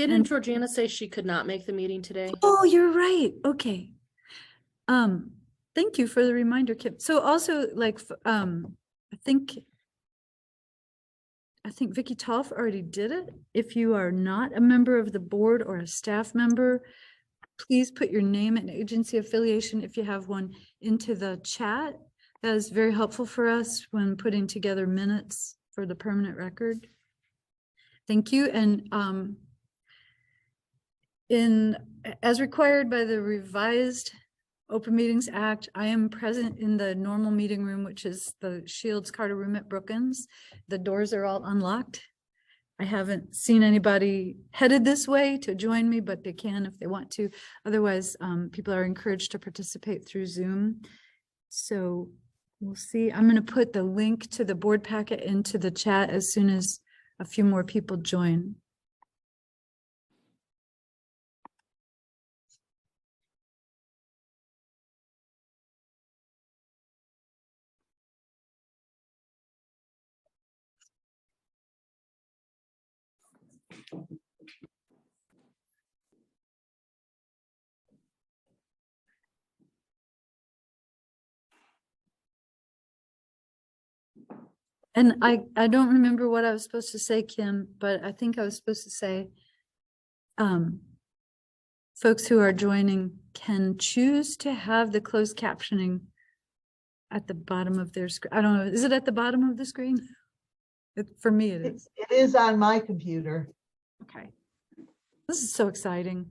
Didn't Georgiana say she could not make the meeting today? Oh, you're right. Okay. Thank you for the reminder, Kim. So also like, I think Vicky Tolf already did it. If you are not a member of the board or a staff member, please put your name and agency affiliation, if you have one, into the chat. That is very helpful for us when putting together minutes for the permanent record. Thank you. And as required by the revised Open Meetings Act, I am present in the normal meeting room, which is the Shields Carter room at Brookins. The doors are all unlocked. I haven't seen anybody headed this way to join me, but they can if they want to. Otherwise, people are encouraged to participate through Zoom. So we'll see. I'm going to put the link to the board packet into the chat as soon as a few more people join. And I don't remember what I was supposed to say, Kim, but I think I was supposed to say folks who are joining can choose to have the closed captioning at the bottom of their screen. I don't know. Is it at the bottom of the screen? For me, it is. It is on my computer. Okay. This is so exciting.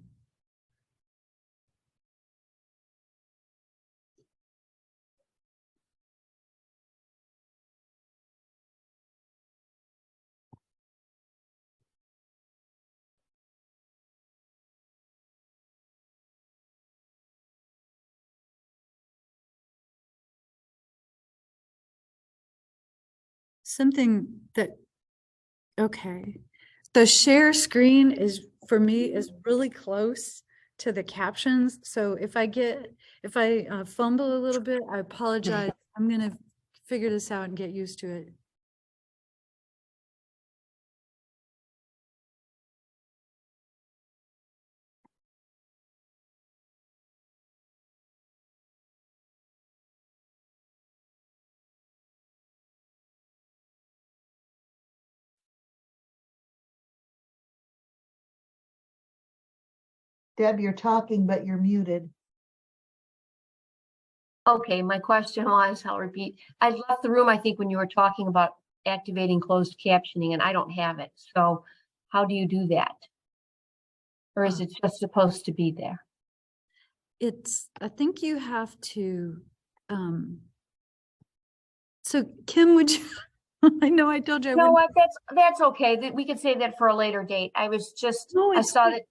Something that, okay. The share screen is, for me, is really close to the captions. So if I fumble a little bit, I apologize. I'm going to figure this out and get used to it. Deb, you're talking, but you're muted. Okay, my question was, I'll repeat. I left the room, I think, when you were talking about activating closed captioning, and I don't have it. So how do you do that? Or is it just supposed to be there? I think you have to, so Kim, would you, I know I told you. No, what? That's okay. We could save that for a later date. I was just, No, I saw that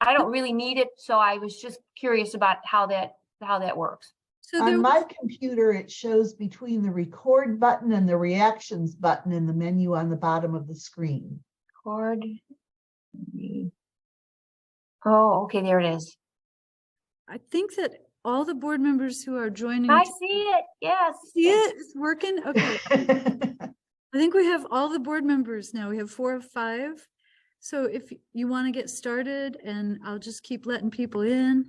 I don't really need it. So I was just curious about how that works. So on my computer, it shows between the record button and the reactions button in the menu on the bottom of the screen. Record. Oh, okay, there it is. I think that all the board members who are joining. I see it. Yes. See it? It's working? Okay. I think we have all the board members now. We have 4 of 5. So if you want to get started, and I'll just keep letting people in.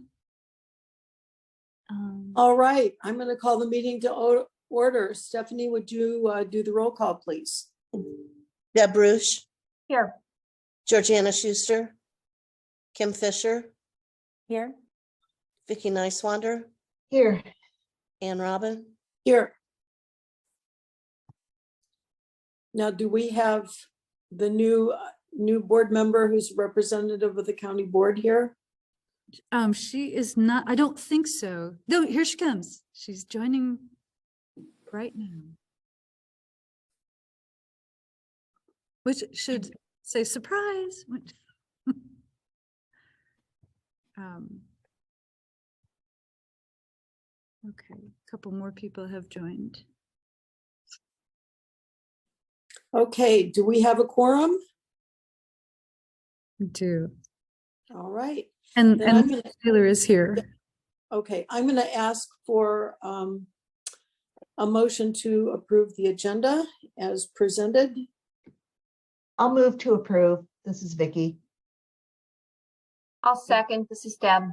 All right, I'm going to call the meeting to order. Stephanie, would you do the roll call, please? Deb Bruce. Here. Georgiana Schuster. Kim Fisher. Here. Vicky Nicewander. Here. Ann Robin. Here. Now, do we have the new board member who's representative of the county board here? She is not, I don't think so. No, here she comes. She's joining right now. Which should say surprise. Okay, a couple more people have joined. Okay, do we have a quorum? We do. All right. And Taylor is here. Okay, I'm going to ask for a motion to approve the agenda as presented. I'll move to approve. This is Vicky. I'll second. This is Deb.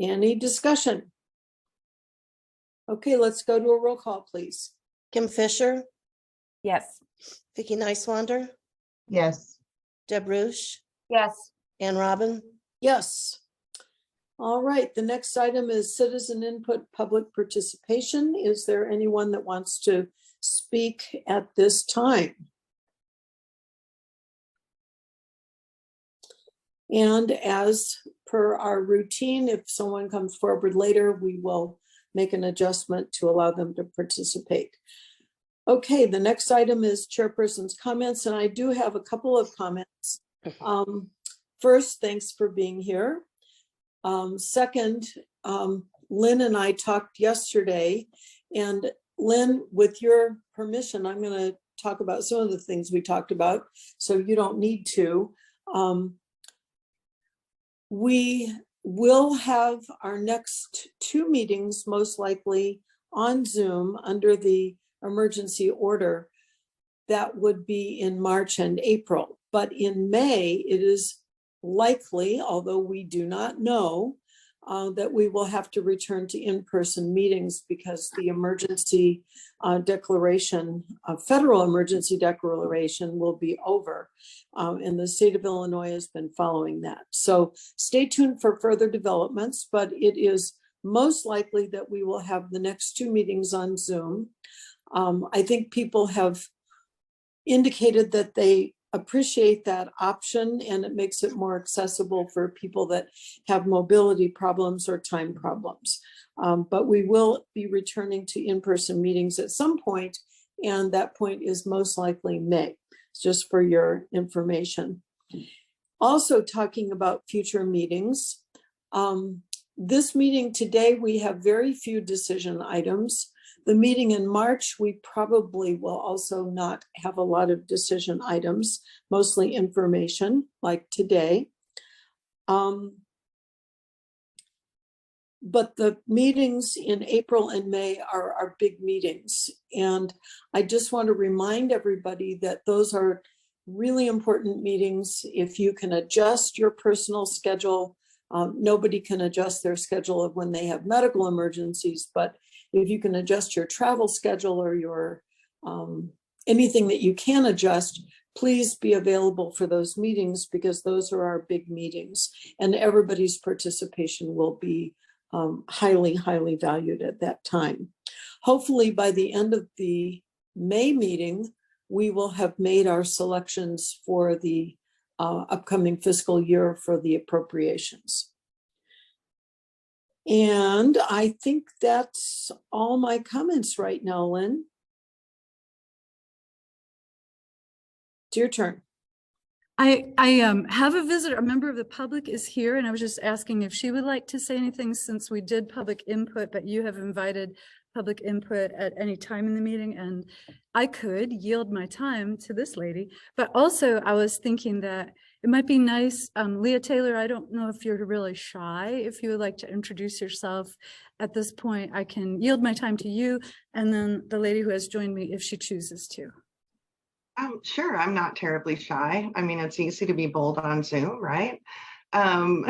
Any discussion? Okay, let's go to a roll call, please. Kim Fisher, Yes. Vicky Niswander, Yes. Deb Rush, Yes. Ann Robin, Yes. All right, the next item is citizen input, public participation. Is there anyone that wants to speak at this time? And as per our routine, if someone comes forward later, we will make an adjustment to allow them to participate. Okay, the next item is chairperson's comments, and I do have a couple of comments. First, thanks for being here. Second, Lynn and I talked yesterday, and Lynn, with your permission, I'm going to talk about some of the things we talked about, so you don't need to. We will have our next 2 meetings most likely on Zoom under the emergency order. That would be in March and April. But in May, it is likely, although we do not know, that we will have to return to in-person meetings because the emergency declaration, federal emergency declaration will be over. And the state of Illinois has been following that. So stay tuned for further developments, but it is most likely that we will have the next 2 meetings on Zoom. I think people have indicated that they appreciate that option, and it makes it more accessible for people that have mobility problems or time problems. But we will be returning to in-person meetings at some point, and that point is most likely May, just for your information. Also talking about future meetings, this meeting today, we have very few decision items. The meeting in March, we probably will also not have a lot of decision items, mostly information like today. But the meetings in April and May are our big meetings. And I just want to remind everybody that those are really important meetings. If you can adjust your personal schedule, nobody can adjust their schedule of when they have medical emergencies, but if you can adjust your travel schedule or your anything that you can adjust, please be available for those meetings because those are our big meetings and everybody's participation will be highly, highly valued at that time. Hopefully by the end of the May meeting, we will have made our selections for the upcoming fiscal year for the appropriations. And I think that's all my comments right now, Lynn. It's your turn. I have a visitor, a member of the public is here, and I was just asking if she would like to say anything since we did public input, but you have invited public input at any time in the meeting, and I could yield my time to this lady. But also I was thinking that it might be nice, Leah Taylor, I don't know if you're really shy. If you would like to introduce yourself at this point, I can yield my time to you, and then the lady who has joined me if she chooses to. Sure, I'm not terribly shy. I mean, it's easy to be bold on Zoom, right? I'm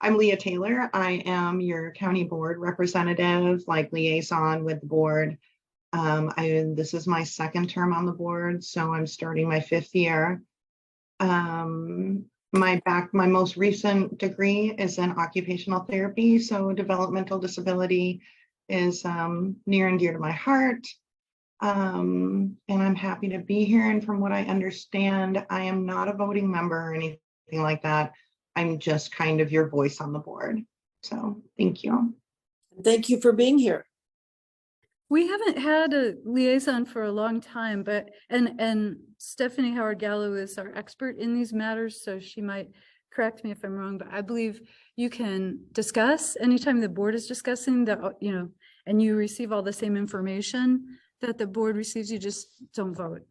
Leah Taylor. I am your county board representative, like liaison with the board. This is my 2nd term on the board, so I'm starting my 5th year. My most recent degree is in occupational therapy, so developmental disability is near and dear to my heart. And I'm happy to be here. And from what I understand, I am not a voting member or anything like that. I'm just kind of your voice on the board. So thank you. Thank you for being here. We haven't had a liaison for a long time, but and Stephanie Howard Gallo is our expert in these matters, so she might correct me if I'm wrong, but I believe you can discuss anytime the board is discussing the, and you receive all the same information that the board receives, you just don't vote.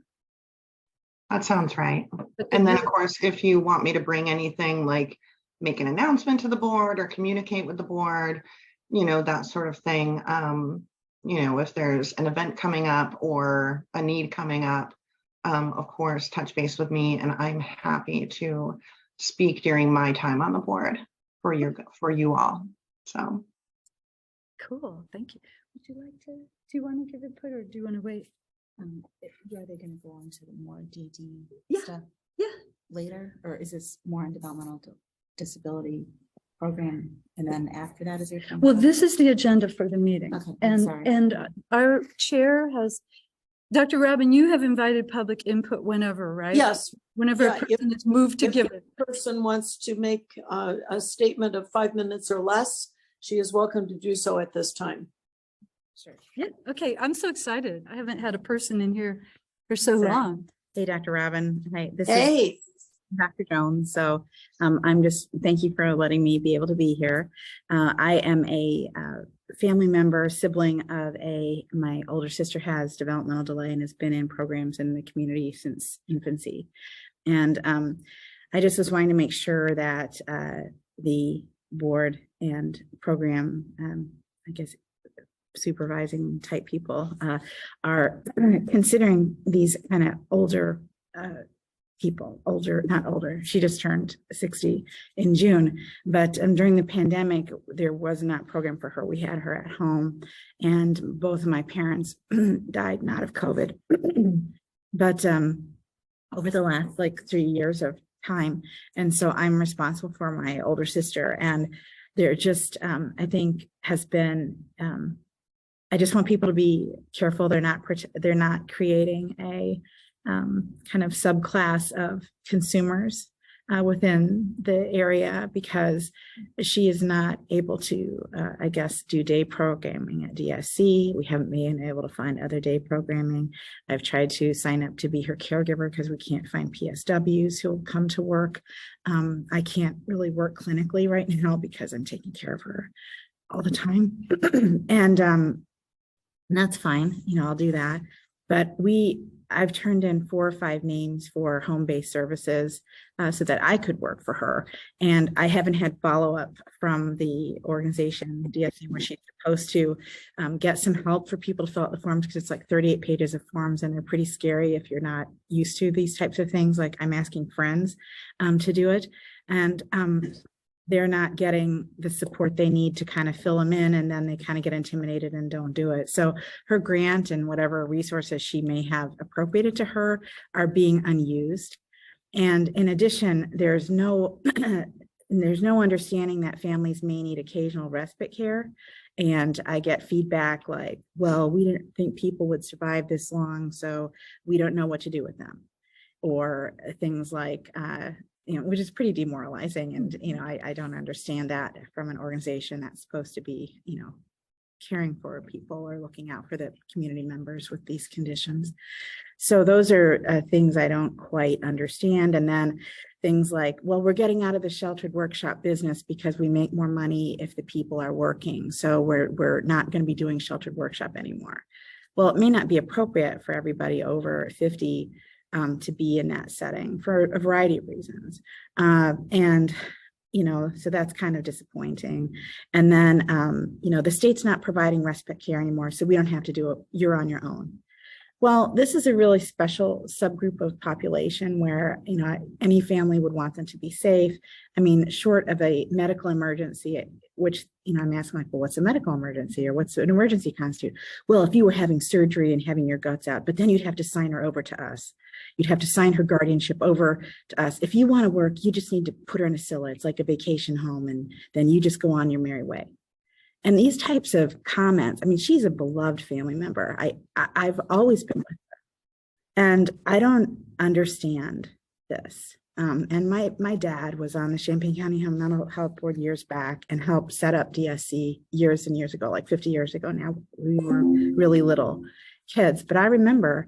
That sounds right. But And then of course, if you want me to bring anything like make an announcement to the board or communicate with the board, that sort of thing. If there's an event coming up or a need coming up, of course, touch base with me and I'm happy to speak during my time on the board for you all. So Cool, thank you. Would you like to, do you want to give input or do you want to wait? Are they gonna go on to the more DD Yeah, stuff yeah. later, or is this more on developmental disability program? And then after that, is there? Well, this is the agenda for the meeting. Okay, I'm And, sorry. and our chair has, Dr. Robin, you have invited public input whenever, right? Yes, Whenever yeah, a if- person is moved to if give the it. person wants to make a statement of 5 minutes or less, she is welcome to do so at this time. Sure. Yeah, okay, I'm so excited. I haven't had a person in here for so Sure. long. Hey, Dr. Robin. Hi, this is Hey, Dr. Jones. So I'm just, thank you for letting me be able to be here. I am a family member, sibling of my older sister has developmental delay and has been in programs in the community since infancy. And I just was wanting to make sure that the board and program, I guess, supervising type people are considering these kind of older people, not older. She just turned 60 in June, but during the pandemic, there was not a program for her. We had her at home, and both of my parents died not of COVID, but over the last like 3 years of time. And so I'm responsible for my older sister, and there just, I think has been, I just want people to be careful. They're not creating a kind of subclass of consumers within the area, because she is not able to, I guess, do day programming at DSC. We haven't been able to find other day programming. I've tried to sign up to be her caregiver because we can't find PSWs who will come to work. I can't really work clinically right now because I'm taking care of her all the time. And that's fine, I'll do that. But I've turned in 4 or 5 names for home-based services so that I could work for her. And I haven't had follow-up from the organization, DSC, where she's supposed to get some help for people to fill out the forms, because it's like 38 pages of forms and they're pretty scary if you're not used to these types of things. Like, I'm asking friends to do it. And they're not getting the support they need to kind of fill them in, and then they kind of get intimidated and don't do it. So her grant and whatever resources she may have appropriated to her are being unused. And in addition, there's no understanding that families may need occasional respite care. And I get feedback like, well, we didn't think people would survive this long, so we don't know what to do with them. Or things like, which is pretty demoralizing. And, I don't understand that from an organization that's supposed to be, caring for people or looking out for the community members with these conditions. So those are things I don't quite understand. And then things like, well, we're getting out of the sheltered workshop business because we make more money if the people are working. So we're not going to be doing sheltered workshop anymore. Well, it may not be appropriate for everybody over 50 to be in that setting for a variety of reasons. So that's kind of disappointing. And then, the state's not providing respite care anymore, so we don't have to do it. You're on your own. Well, this is a really special subgroup of population where, any family would want them to be safe. I mean, short of a medical emergency, which, I'm asking like, well, what's a medical emergency, or what's an emergency constitute? Well, if you were having surgery and having your guts out, but then you'd have to sign her over to us. You'd have to sign her guardianship over to us. If you want to work, you just need to put her in a CILA. It's like a vacation home, and then you just go on your merry way. And these types of comments, I mean, she's a beloved family member. I've always been with her, and I don't understand this. And my dad was on the Champaign County Mental Health Board years back and helped set up DSC years and years ago, like 50 years ago now. We were really little kids, but I remember,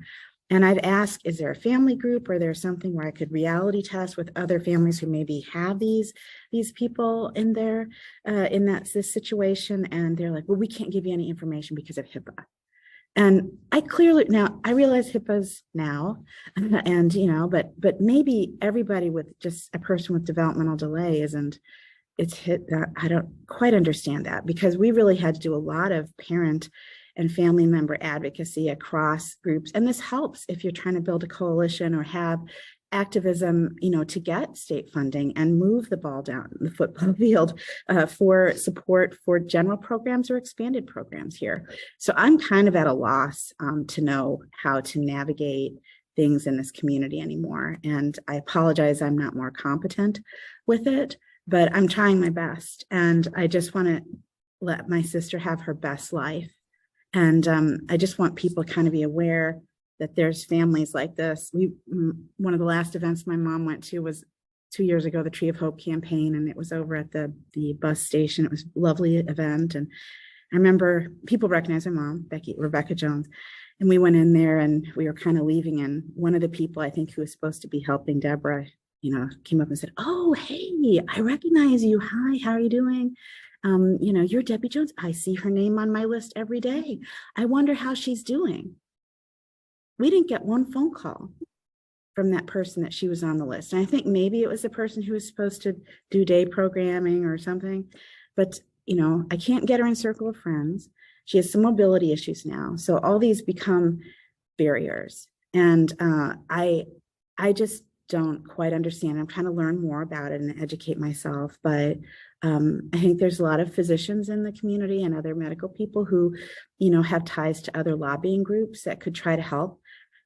and I've asked, is there a family group, or there's something where I could reality test with other families who maybe have these people in there in this situation? And they're like, well, we can't give you any information because of HIPAA. And I realize HIPAA's now, and, but maybe everybody with just a person with developmental delay I don't quite understand that, because we really had to do a lot of parent and family member advocacy across groups. And this helps if you're trying to build a coalition or have activism, to get state funding and move the ball down the football field for support for general programs or expanded programs here. So I'm kind of at a loss to know how to navigate things in this community anymore. And I apologize, I'm not more competent with it, but I'm trying my best. And I just want to let my sister have her best life. And I just want people to kind of be aware that there's families like this. One of the last events my mom went to was 2 years ago, the Tree of Hope campaign, and it was over at the bus station. It was a lovely event. And I remember people recognize my mom, Rebecca Jones, and we went in there and we were kind of leaving. And one of the people, I think, who was supposed to be helping Deborah, came up and said, "Oh, hey, I recognize you. Hi, how are you doing? You're Debbie Jones. I see her name on my list every day. I wonder how she's doing." We didn't get one phone call from that person that she was on the list. And I think maybe it was the person who was supposed to do day programming or something, but I can't get her in Circle of Friends. She has some mobility issues now. So all these become barriers. And I just don't quite understand. I'm trying to learn more about it and educate myself. But I think there's a lot of physicians in the community and other medical people who, have ties to other lobbying groups that could try to help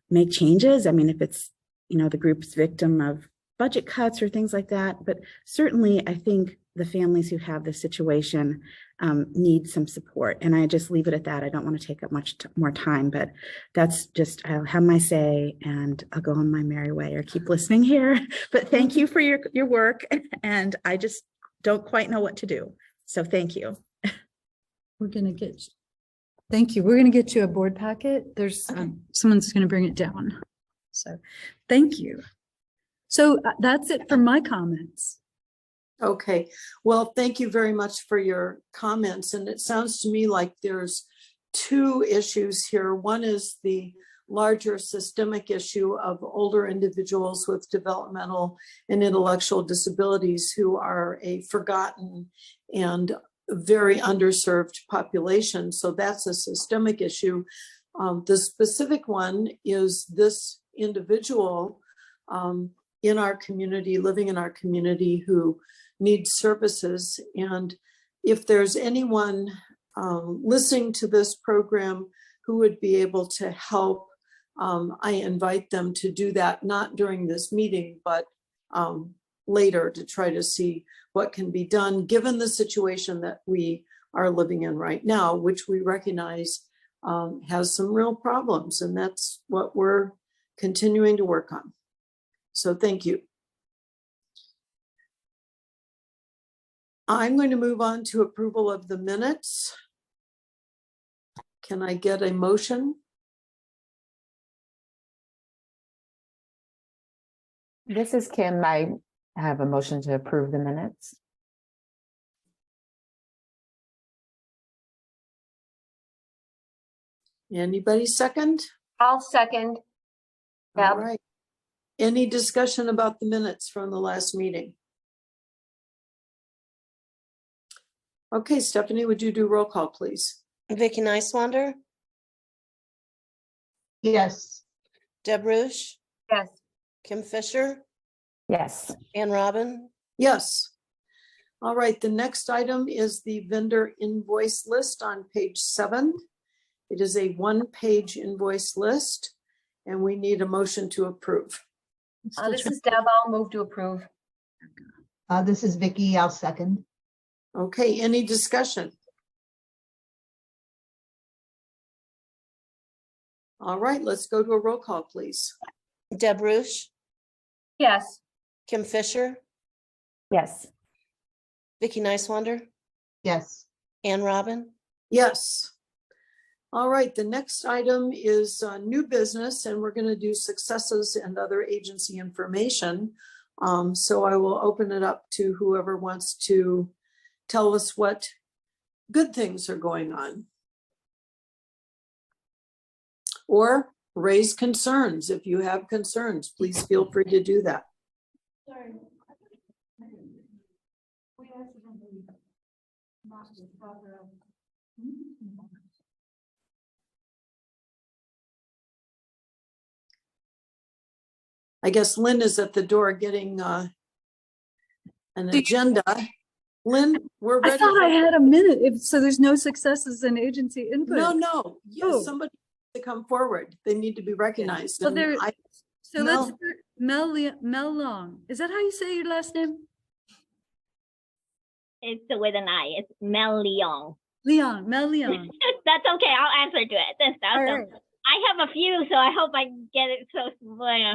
make changes. I mean, if it's, the group's victim of budget cuts or things like that, but certainly I think the families who have this situation need some support. And I just leave it at that. I don't want to take up much more time, but that's just, I'll have my say and I'll go on my merry way or keep listening here. But thank you for your work. And I just don't quite know what to do. So thank you. Thank you. We're going to get you a board packet. There's someone's going to bring it down. So thank you. So that's it for my comments. Okay, well, thank you very much for your comments. And it sounds to me like there's two issues here. One is the larger systemic issue of older individuals with developmental and intellectual disabilities who are a forgotten and very underserved population. So that's a systemic issue. The specific one is this individual in our community, living in our community, who needs services. And if there's anyone listening to this program who would be able to help, I invite them to do that, not during this meeting, but later, to try to see what can be done given the situation that we are living in right now, which we recognize has some real problems. And that's what we're continuing to work on. So thank you. I'm going to move on to approval of the minutes. Can I get a motion? This is Kim. I have a motion to approve the minutes. Anybody second? I'll second. All Deb. right. Any discussion about the minutes from the last meeting? Okay, Stephanie, would you do roll call, please? Vicky Niswander, Yes. Deb Rush, Yes. Kim Fisher, Yes. Ann Robin, Yes. All right, the next item is the vendor invoice list on page 7. It is a one-page invoice list, and we need a motion to approve. This is Deb. I'll move to approve. This is Vicky. I'll second. Okay, any discussion? All right, let's go to a roll call, please. Deb Rush, Yes. Kim Fisher, Yes. Vicky Niswander, Yes. Ann Robin. Yes. All right, the next item is new business, and we're going to do successes and other agency information. So I will open it up to whoever wants to tell us what good things are going on. Or raise concerns. If you have concerns, please feel free to do that. Sorry. I guess Lynn is at the door getting an Do you- agenda. Lynn, we're I ready. thought I had a minute. So there's no successes in agency input. No. Yes, Oh. somebody needs to come forward. They need to be recognized. Well, And there- I- So let's, Mel. start- Mel Long. Is that how you say your last name? It's with an I. It's Mel Leong. Mel Leon. That's okay. I'll answer to it and stuff. All So right. I have a few, so I hope I get it so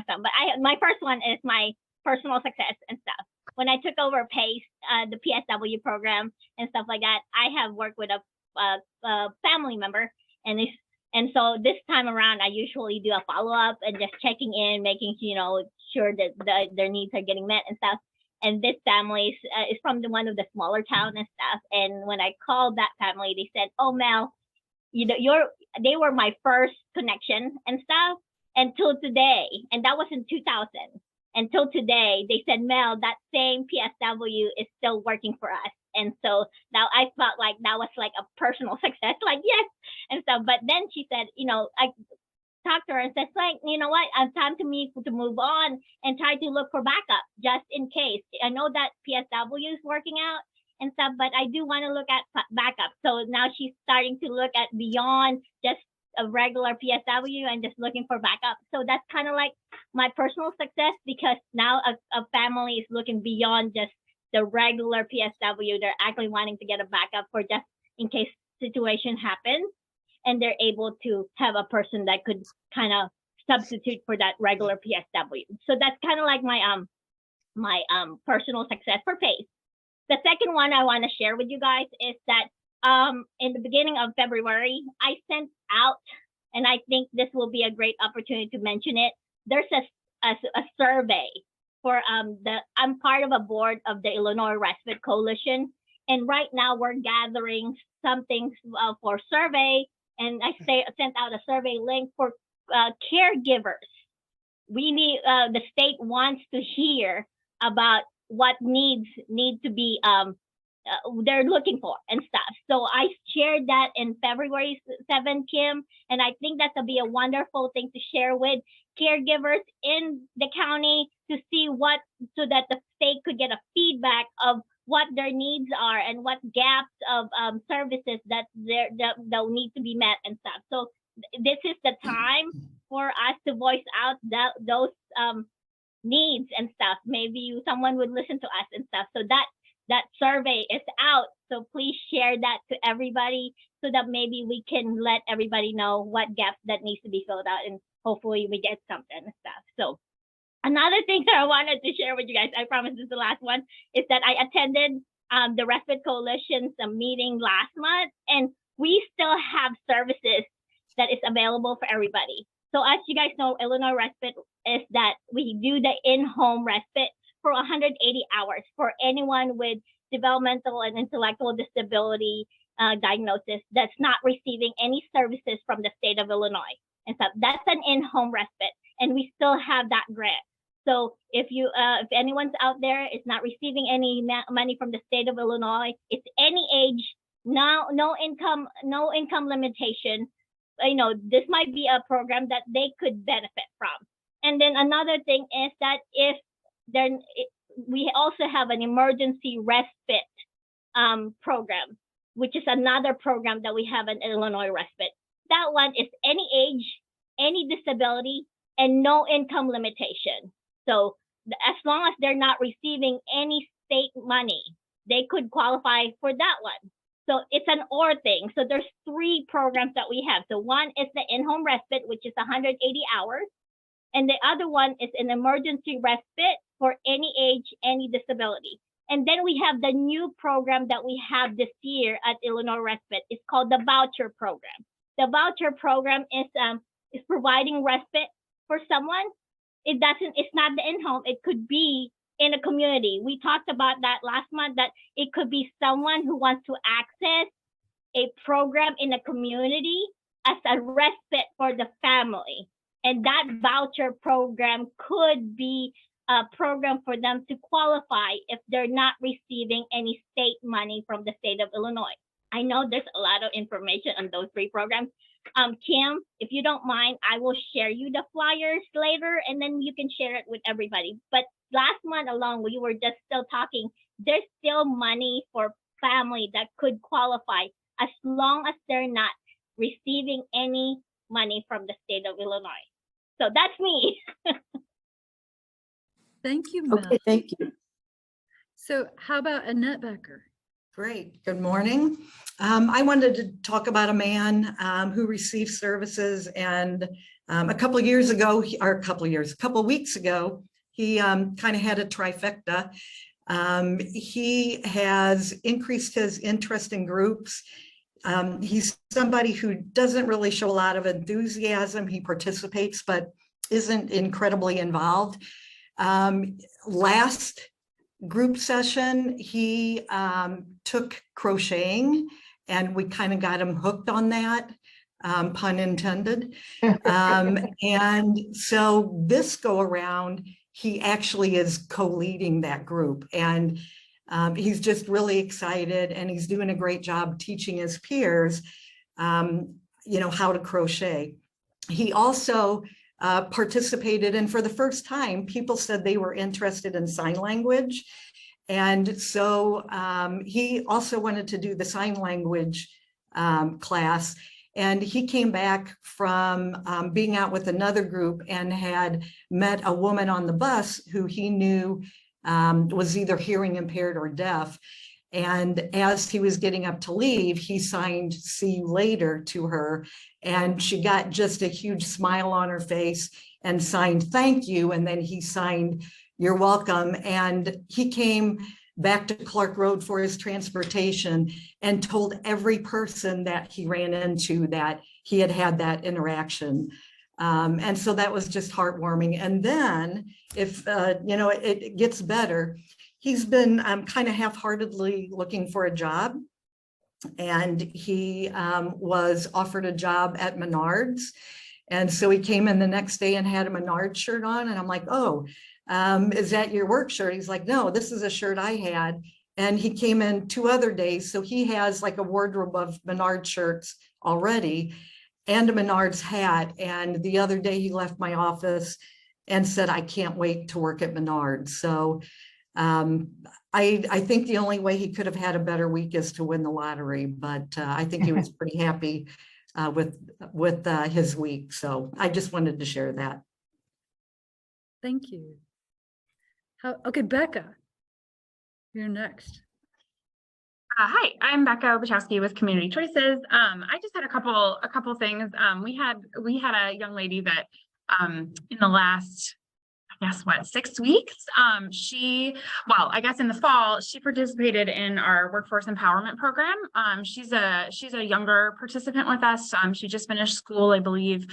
stuff. But my first one is my personal success and stuff. When I took over PACE, the PSW program and stuff like that, I have worked with a family member, and so this time around, I usually do a follow up and just checking in, making sure that their needs are getting met and stuff. And this family is from one of the smaller towns and stuff. And when I called that family, they said, "Oh, Mel, they were my first connection and stuff until today." And that was in 2000. Until today, they said, "Mel, that same PSW is still working for us." And so now I felt like that was like a personal success, like, yes, and stuff. But then she said, I talked to her and said, like, you know what, it's time to move on and try to look for backup just in case. I know that PSW is working out and stuff, but I do want to look at backup. So now she's starting to look at beyond just a regular PSW and just looking for backup. So that's kind of like my personal success, because now a family is looking beyond just the regular PSW. They're actually wanting to get a backup for just in case situation happens, and they're able to have a person that could kind of substitute for that regular PSW. So that's kind of like my personal success for PACE. The second one I want to share with you guys is that in the beginning of February, I sent out, and I think this will be a great opportunity to mention it. There's a survey for I'm part of a board of the Illinois Respite Coalition, and right now we're gathering some things for survey, and I sent out a survey link for caregivers. We need the state wants to hear about what need to be they're looking for and stuff. So I shared that in February 7th, Kim, and I think that will be a wonderful thing to share with caregivers in the county to see so that the state could get a feedback of what their needs are and what gaps of services that they'll need to be met and stuff. So this is the time for us to voice out those needs and stuff. Maybe someone would listen to us and stuff. So that survey is out. So please share that to everybody so that maybe we can let everybody know what gaps that needs to be filled out, and hopefully we get something and stuff. So another thing that I wanted to share with you guys, I promise this is the last one, is that I attended the Respite Coalition's meeting last month, and we still have services that is available for everybody. So as you guys know, Illinois Respite is that we do the in-home respite for 180 hours for anyone with developmental and intellectual disability diagnosis that's not receiving any services from the state of Illinois. And so that's an in-home respite, and we still have that grant. So if anyone's out there is not receiving any money from the state of Illinois, it's any age, no income limitation. This might be a program that they could benefit from. And then another thing is that we also have an emergency respite program, which is another program that we have in Illinois Respite. That one is any age, any disability, and no income limitation. So as long as they're not receiving any state money, they could qualify for that one. So it's an or thing. So there's 3 programs that we have. So one is the in-home respite, which is 180 hours. And the other one is an emergency respite for any age, any disability. And then we have the new program that we have this year at Illinois Respite. It's called the voucher program. The voucher program is providing respite for someone. It's not the in-home. It could be in a community. We talked about that last month, that it could be someone who wants to access a program in a community as a respite for the family. And that voucher program could be a program for them to qualify if they're not receiving any state money from the state of Illinois. I know there's a lot of information on those 3 programs. Kim, if you don't mind, I will share you the flyers later and then you can share it with everybody. But last month alone, we were just still talking. There's still money for family that could qualify as long as they're not receiving any money from the state of Illinois. So that's me. Thank you, Mel. Okay, thank you. So how about Annette Becker? Great. Good morning. I wanted to talk about a man who received services, and a couple of weeks ago, he kind of had a trifecta. He has increased his interest in groups. He's somebody who doesn't really show a lot of enthusiasm. He participates, but isn't incredibly involved. Last group session, he took crocheting, and we kind of got him hooked on that, pun intended. And so this go around, he actually is co-leading that group, and he's just really excited, and he's doing a great job teaching his peers, you know, how to crochet. He also participated, and for the first time, people said they were interested in sign language. And so he also wanted to do the sign language class. And he came back from being out with another group and had met a woman on the bus who he knew was either hearing impaired or deaf. And as he was getting up to leave, he signed "see you later" to her. And she got just a huge smile on her face and signed "thank you." And then he signed "you're welcome." And he came back to Clark Road for his transportation and told every person that he ran into that he had had that interaction. And so that was just heartwarming. And then if, you know, it gets better, he's been kind of half-heartedly looking for a job. And he was offered a job at Menards. And so he came in the next day and had a Menards shirt on. And I'm like, "Oh, is that your work shirt?" He's like, "No, this is a shirt I had." And he came in 2 other days. So he has like a wardrobe of Menards shirts already and a Menards hat. And the other day he left my office and said, "I can't wait to work at Menards." So I think the only way he could have had a better week is to win the lottery, but I think he was pretty happy with his week. So I just wanted to share that. Thank you. Okay, Becca, you're next. Hi, I'm Becca Obachowski with Community Choices. I just had a couple things. We had a young lady that in the last, I guess, 6 weeks, I guess in the fall, she participated in our workforce empowerment program. She's a younger participant with us. She just finished school, I believe,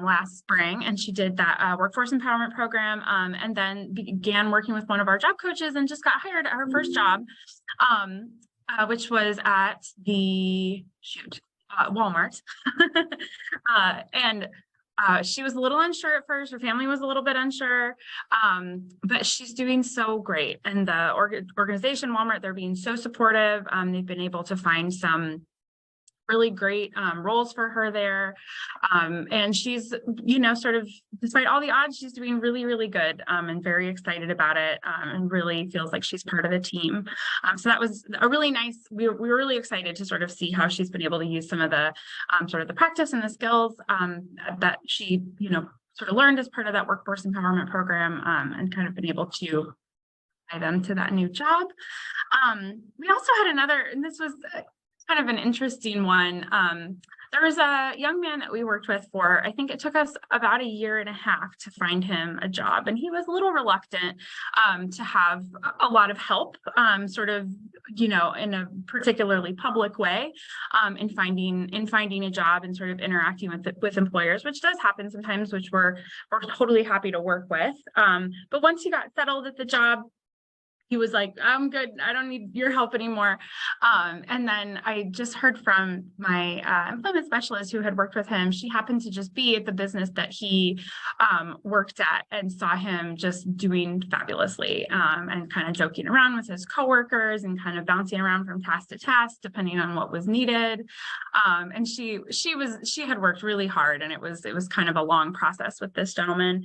last spring, and she did that workforce empowerment program, and then began working with one of our job coaches and just got hired at her first job, which was at the Walmart. And she was a little unsure at first. Her family was a little bit unsure, but she's doing so great. And the organization, Walmart, they're being so supportive. They've been able to find some really great roles for her there. And she's, you know, sort of, despite all the odds, she's doing really, really good, and very excited about it, and really feels like she's part of the team. So that was a really nice, we were really excited to sort of see how she's been able to use some of the sort of the practice and the skills that she, you know, sort of learned as part of that workforce empowerment program, and kind of been able to apply them to that new job. We also had another, and this was kind of an interesting one. There was a young man that we worked with for, I think it took us about 1.5 years to find him a job. And he was a little reluctant to have a lot of help, sort of, you know, in a particularly public way, in finding a job and sort of interacting with employers, which does happen sometimes, which we're totally happy to work with. But once he got settled at the job, he was like, I'm good. I don't need your help anymore. And then I just heard from my employment specialist who had worked with him. She happened to just be at the business that he worked at and saw him just doing fabulously and kind of joking around with his coworkers and kind of bouncing around from task to task, depending on what was needed. And she had worked really hard, and it was kind of a long process with this gentleman.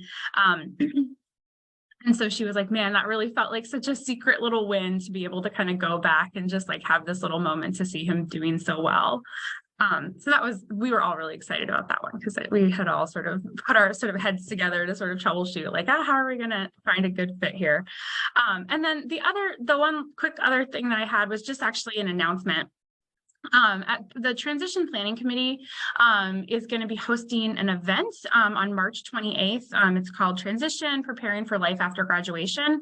And so she was like, man, that really felt like such a secret little win to be able to kind of go back and just like have this little moment to see him doing so well. So we were all really excited about that one, because we had all sort of put our sort of heads together to sort of troubleshoot, like, how are we going to find a good fit here? And then the one quick other thing that I had was just actually an announcement. At the Transition Planning Committee is going to be hosting an event on March 28th. It's called Transition, Preparing for Life After Graduation.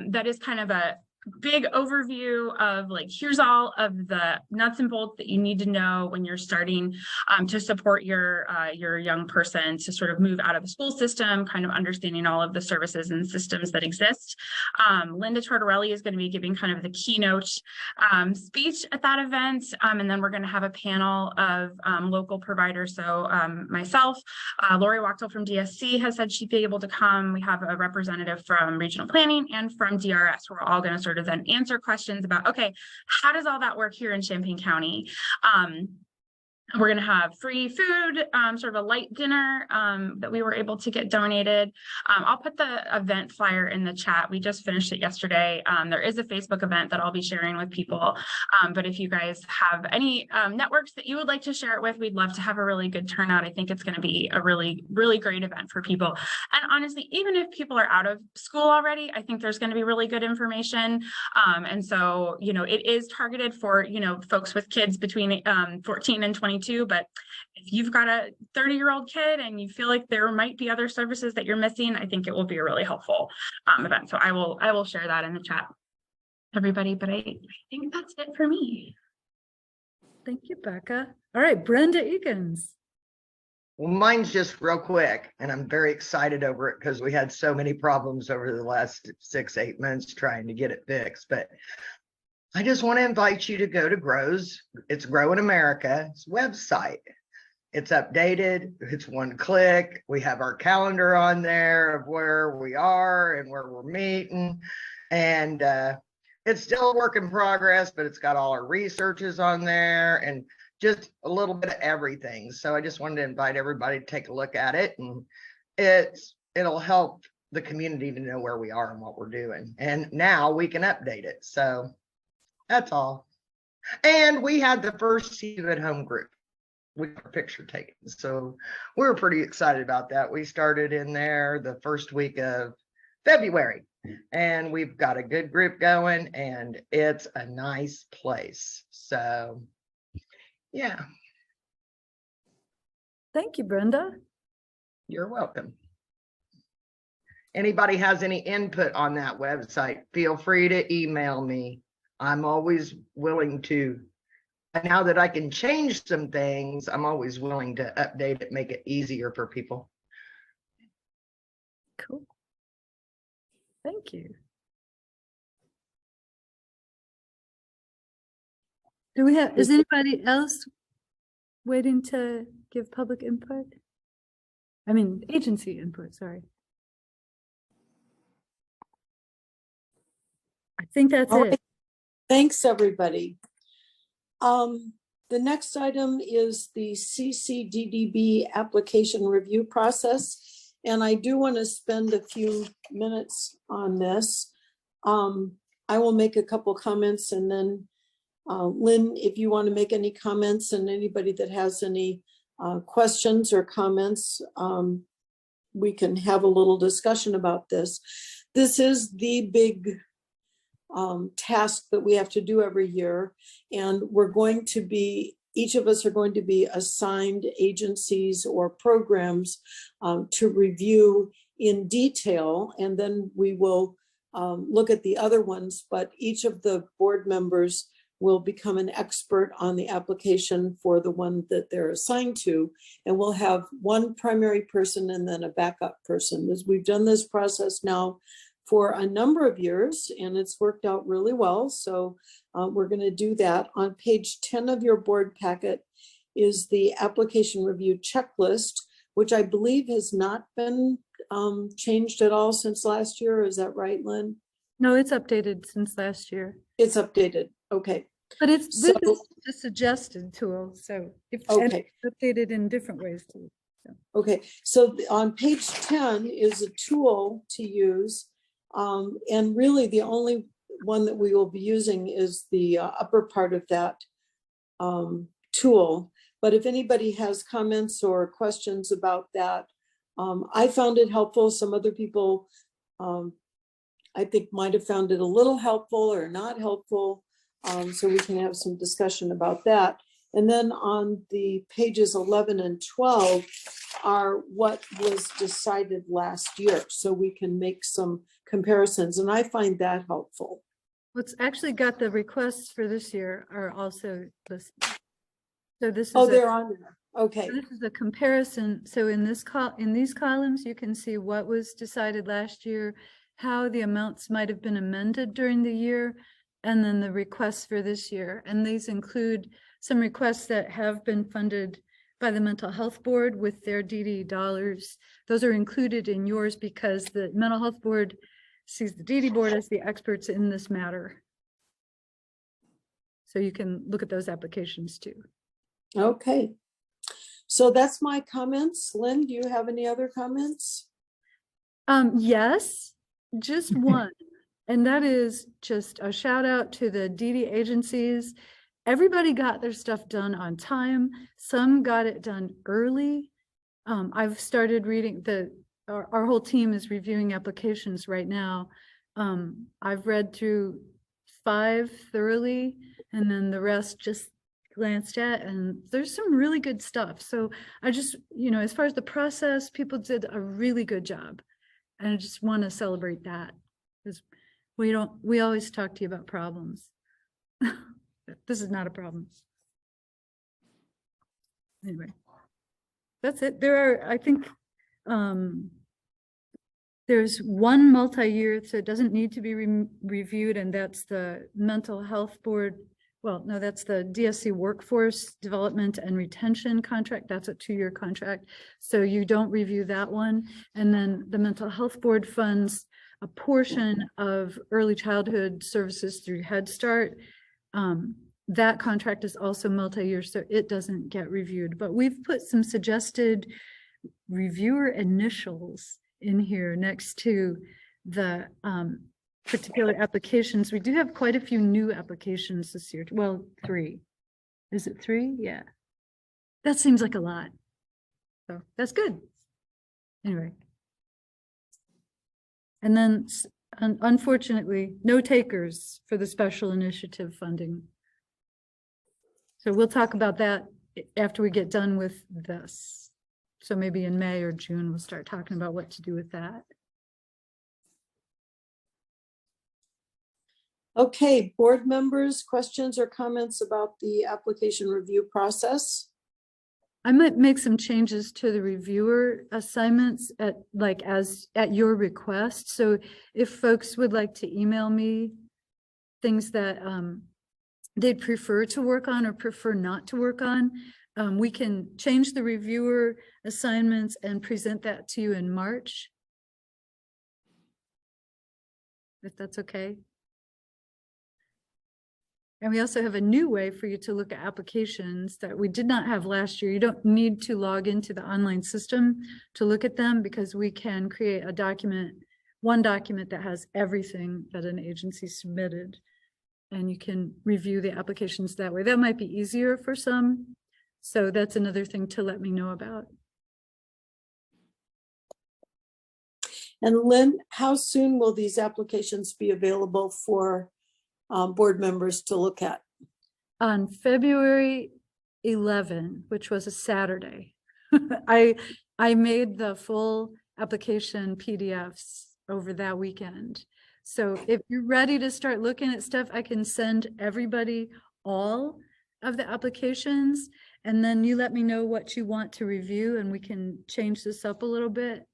That is kind of a big overview of like, here's all of the nuts and bolts that you need to know when you're starting to support your young person to sort of move out of the school system, kind of understanding all of the services and systems that exist. Linda Tortorelli is going to be giving kind of the keynote speech at that event. And then we're going to have a panel of local providers. So myself, Lori Wachtel from DSC has said she'd be able to come. We have a representative from Regional Planning and from DRS. We're all going to sort of then answer questions about, okay, how does all that work here in Champaign County? We're going to have free food, sort of a light dinner that we were able to get donated. I'll put the event flyer in the chat. We just finished it yesterday. There is a Facebook event that I'll be sharing with people. But if you guys have any networks that you would like to share it with, we'd love to have a really good turnout. I think it's going to be a really, really great event for people. And honestly, even if people are out of school already, I think there's going to be really good information. And so, it is targeted for, folks with kids between 14 and 22. But if you've got a 30-year-old kid and you feel like there might be other services that you're missing, I think it will be a really helpful event. So I will share that in the chat, everybody. But I think that's it for me. Thank you, Becca. All right, Brenda Eakins. Well, mine's just real quick, and I'm very excited over it because we had so many problems over the last 6-8 months trying to get it fixed. But I just want to invite you to go to it's Grow in America's website. It's updated. It's one click. We have our calendar on there of where we are and where we're meeting. And it's still a work in progress, but it's got all our researches on there and just a little bit of everything. So I just wanted to invite everybody to take a look at it, and it'll help the community to know where we are and what we're doing. And now we can update it. So that's all. And we had the first See You at Home group with a picture taken. So we're pretty excited about that. We started in there the first week of February, and we've got a good group going, and it's a nice place. So yeah. Thank you, Brenda. You're welcome. Anybody has any input on that website, feel free to email me. I'm always willing to, now that I can change some things, I'm always willing to update it, make it easier for people. Cool. Thank you. Is anybody else waiting to give public input? I mean, agency input, sorry. I think that's All it. right. Thanks, everybody. The next item is the CCDDB application review process. And I do want to spend a few minutes on this. I will make a couple comments, and then Lynn, if you want to make any comments, and anybody that has any questions or comments, we can have a little discussion about this. This is the big task that we have to do every year. And we're going to be, each of us are going to be assigned agencies or programs to review in detail. And then we will look at the other ones, but each of the board members will become an expert on the application for the one that they're assigned to. And we'll have one primary person and then a backup person. As we've done this process now for a number of years, and it's worked out really well. So we're going to do that. On page 10 of your board packet is the application review checklist, which I believe has not been changed at all since last year. Is that right, Lynn? No, it's updated since last year. It's updated. Okay. But it's So- this is a suggested tool, so if and Okay. it's updated in different ways too. Okay, so on page 10 is a tool to use. And really the only one that we will be using is the upper part of that tool. But if anybody has comments or questions about that, I found it helpful. Some other people, I think, might have found it a little helpful or not helpful. So we can have some discussion about that. And then on the pages 11 and 12 are what was decided last year. So we can make some comparisons, and I find that helpful. What's actually got the requests for this year are also listed. So this is Oh, they're on there. Okay. this is a comparison. So in these columns, you can see what was decided last year, how the amounts might have been amended during the year, and then the requests for this year. And these include some requests that have been funded by the Mental Health Board with their DD dollars. Those are included in yours because the Mental Health Board sees the DD Board as the experts in this matter. So you can look at those applications too. Okay. So that's my comments. Lynn, do you have any other comments? Yes, just one. And that is just a shout out to the DD agencies. Everybody got their stuff done on time. Some got it done early. I've started reading our whole team is reviewing applications right now. I've read through 5 thoroughly, and then the rest just glanced at, and there's some really good stuff. So I just, as far as the process, people did a really good job. And I just want to celebrate that, because we always talk to you about problems. This is not a problem. Anyway, that's it. There are, I think, there's one multi-year, so it doesn't need to be reviewed, and that's the Mental Health Board. Well, no, that's the DSC Workforce Development and Retention contract. That's a 2-year contract. So you don't review that one. And then the Mental Health Board funds a portion of early childhood services through Head Start. That contract is also multi-year, so it doesn't get reviewed. But we've put some suggested reviewer initials in here next to the particular applications. We do have quite a few new applications this year. Well, 3. Is it 3? Yeah. That seems like a lot. So that's good. Anyway. And then unfortunately, no takers for the special initiative funding. So we'll talk about that after we get done with this. So maybe in May or June, we'll start talking about what to do with that. Okay, board members, questions or comments about the application review process? I might make some changes to the reviewer assignments at your request. So if folks would like to email me things that they'd prefer to work on or prefer not to work on, we can change the reviewer assignments and present that to you in March, if that's okay. And we also have a new way for you to look at applications that we did not have last year. You don't need to log into the online system to look at them, because we can create a document, one document that has everything that an agency submitted. And you can review the applications that way. That might be easier for some. So that's another thing to let me know about. And Lynn, how soon will these applications be available for board members to look at? On February 11, which was a Saturday, I made the full application PDFs over that weekend. So if you're ready to start looking at stuff, I can send everybody all of the applications, and then you let me know what you want to review, and we can change this up a little bit.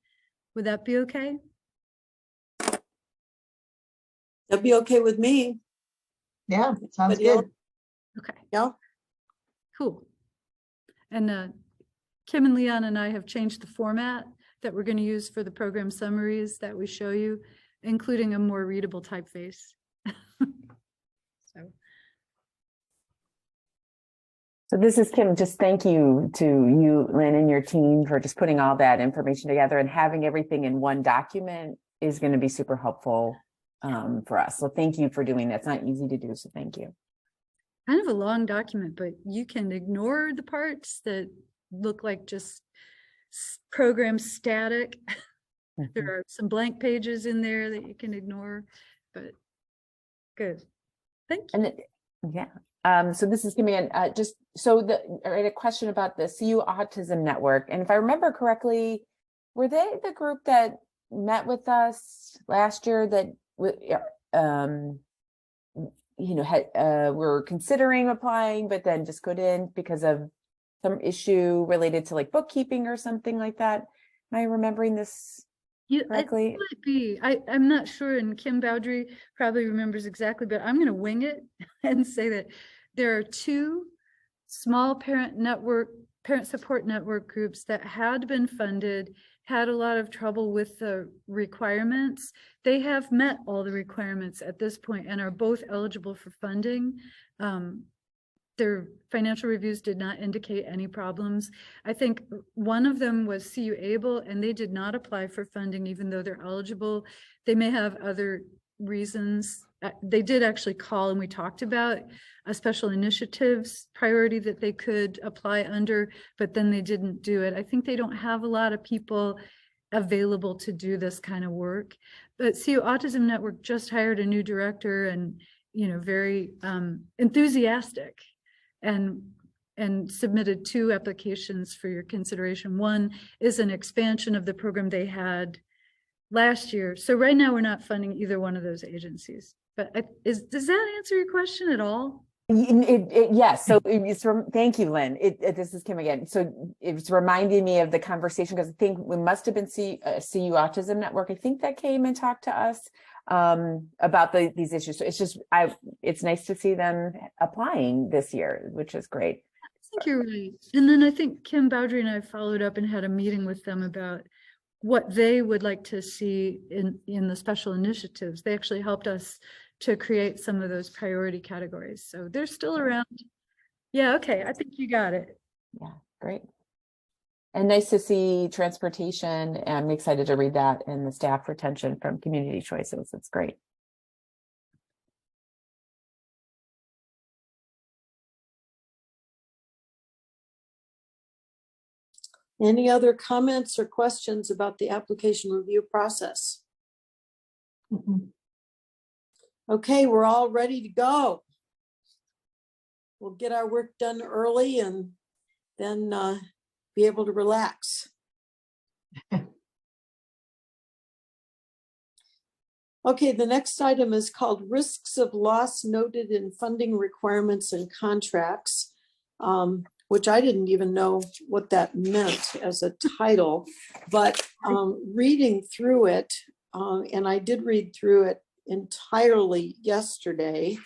Would that be okay? That'd be okay with me. Yeah, sounds Anybody else? good. Okay, Yeah, cool. And Kim and Leon and I have changed the format that we're going to use for the program summaries that we show you, including a more readable typeface. So. So this is Kim. Just thank you to you, Lynn, and your team for just putting all that information together, and having everything in one document is going to be super helpful for us. So thank you for doing that. It's not easy to do, so thank you. Kind of a long document, but you can ignore the parts that look like just program static. There are some blank pages in there that you can ignore, but good. Thank you. And yeah. So this is Kim again. Just so I had a question about the CU Autism Network, and if I remember correctly, were they the group that met with us last year that were considering applying, but then just couldn't because of some issue related to like bookkeeping or something like that? Am I remembering this correctly? It might be. I'm not sure, and Kim Bowdry probably remembers exactly, but I'm going to wing it and say that there are two small parent support network groups that had been funded, had a lot of trouble with the requirements. They have met all the requirements at this point and are both eligible for funding. Their financial reviews did not indicate any problems. I think one of them was CU Able, and they did not apply for funding even though they're eligible. They may have other reasons. They did actually call, and we talked about a special initiatives priority that they could apply under, but then they didn't do it. I think they don't have a lot of people available to do this kind of work. But CU Autism Network just hired a new director, and very enthusiastic, and submitted 2 applications for your consideration. One is an expansion of the program they had last year. So right now we're not funding either one of those agencies. But does that answer your question at all? Yes. So thank you, Lynn. This is Kim again. So it's reminding me of the conversation, because I think we must have been CU Autism Network. I think that came and talked to us about these issues. So it's nice to see them applying this year, which is great. I think you're right. And then I think Kim Bowdry and I followed up and had a meeting with them about what they would like to see in the special initiatives. They actually helped us to create some of those priority categories. So they're still around. Yeah, okay, I think you got it. Yeah, great. And nice to see transportation. I'm excited to read that, and the staff retention from Community Choices. It's great. Any other comments or questions about the application review process? Okay, we're all ready to go. We'll get our work done early and then be able to relax. Okay, the next item is called Risks of Loss Noted in Funding Requirements and Contracts, which I didn't even know what that meant as a title, but reading through it, and I did read through it entirely yesterday.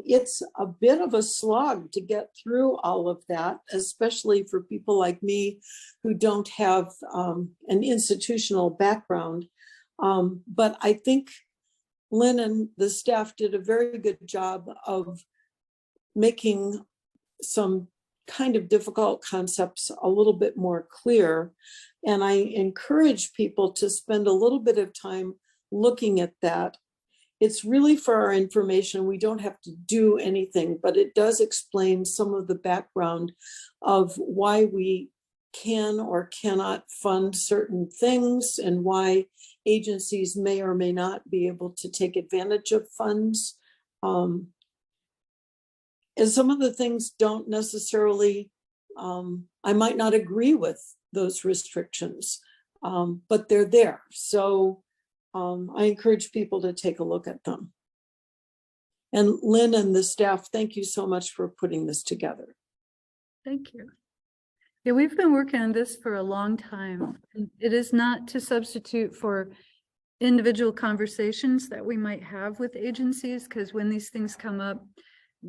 It's a bit of a slog to get through all of that, especially for people like me who don't have an institutional background. But I think Lynn and the staff did a very good job of making some kind of difficult concepts a little bit more clear. And I encourage people to spend a little bit of time looking at that. It's really for our information. We don't have to do anything, but it does explain some of the background of why we can or cannot fund certain things and why agencies may or may not be able to take advantage of funds. And some of the things don't necessarily, I might not agree with those restrictions, but they're there. So I encourage people to take a look at them. And Lynn and the staff, thank you so much for putting this together. Thank you. Yeah, we've been working on this for a long time. It is not to substitute for individual conversations that we might have with agencies, because when these things come up,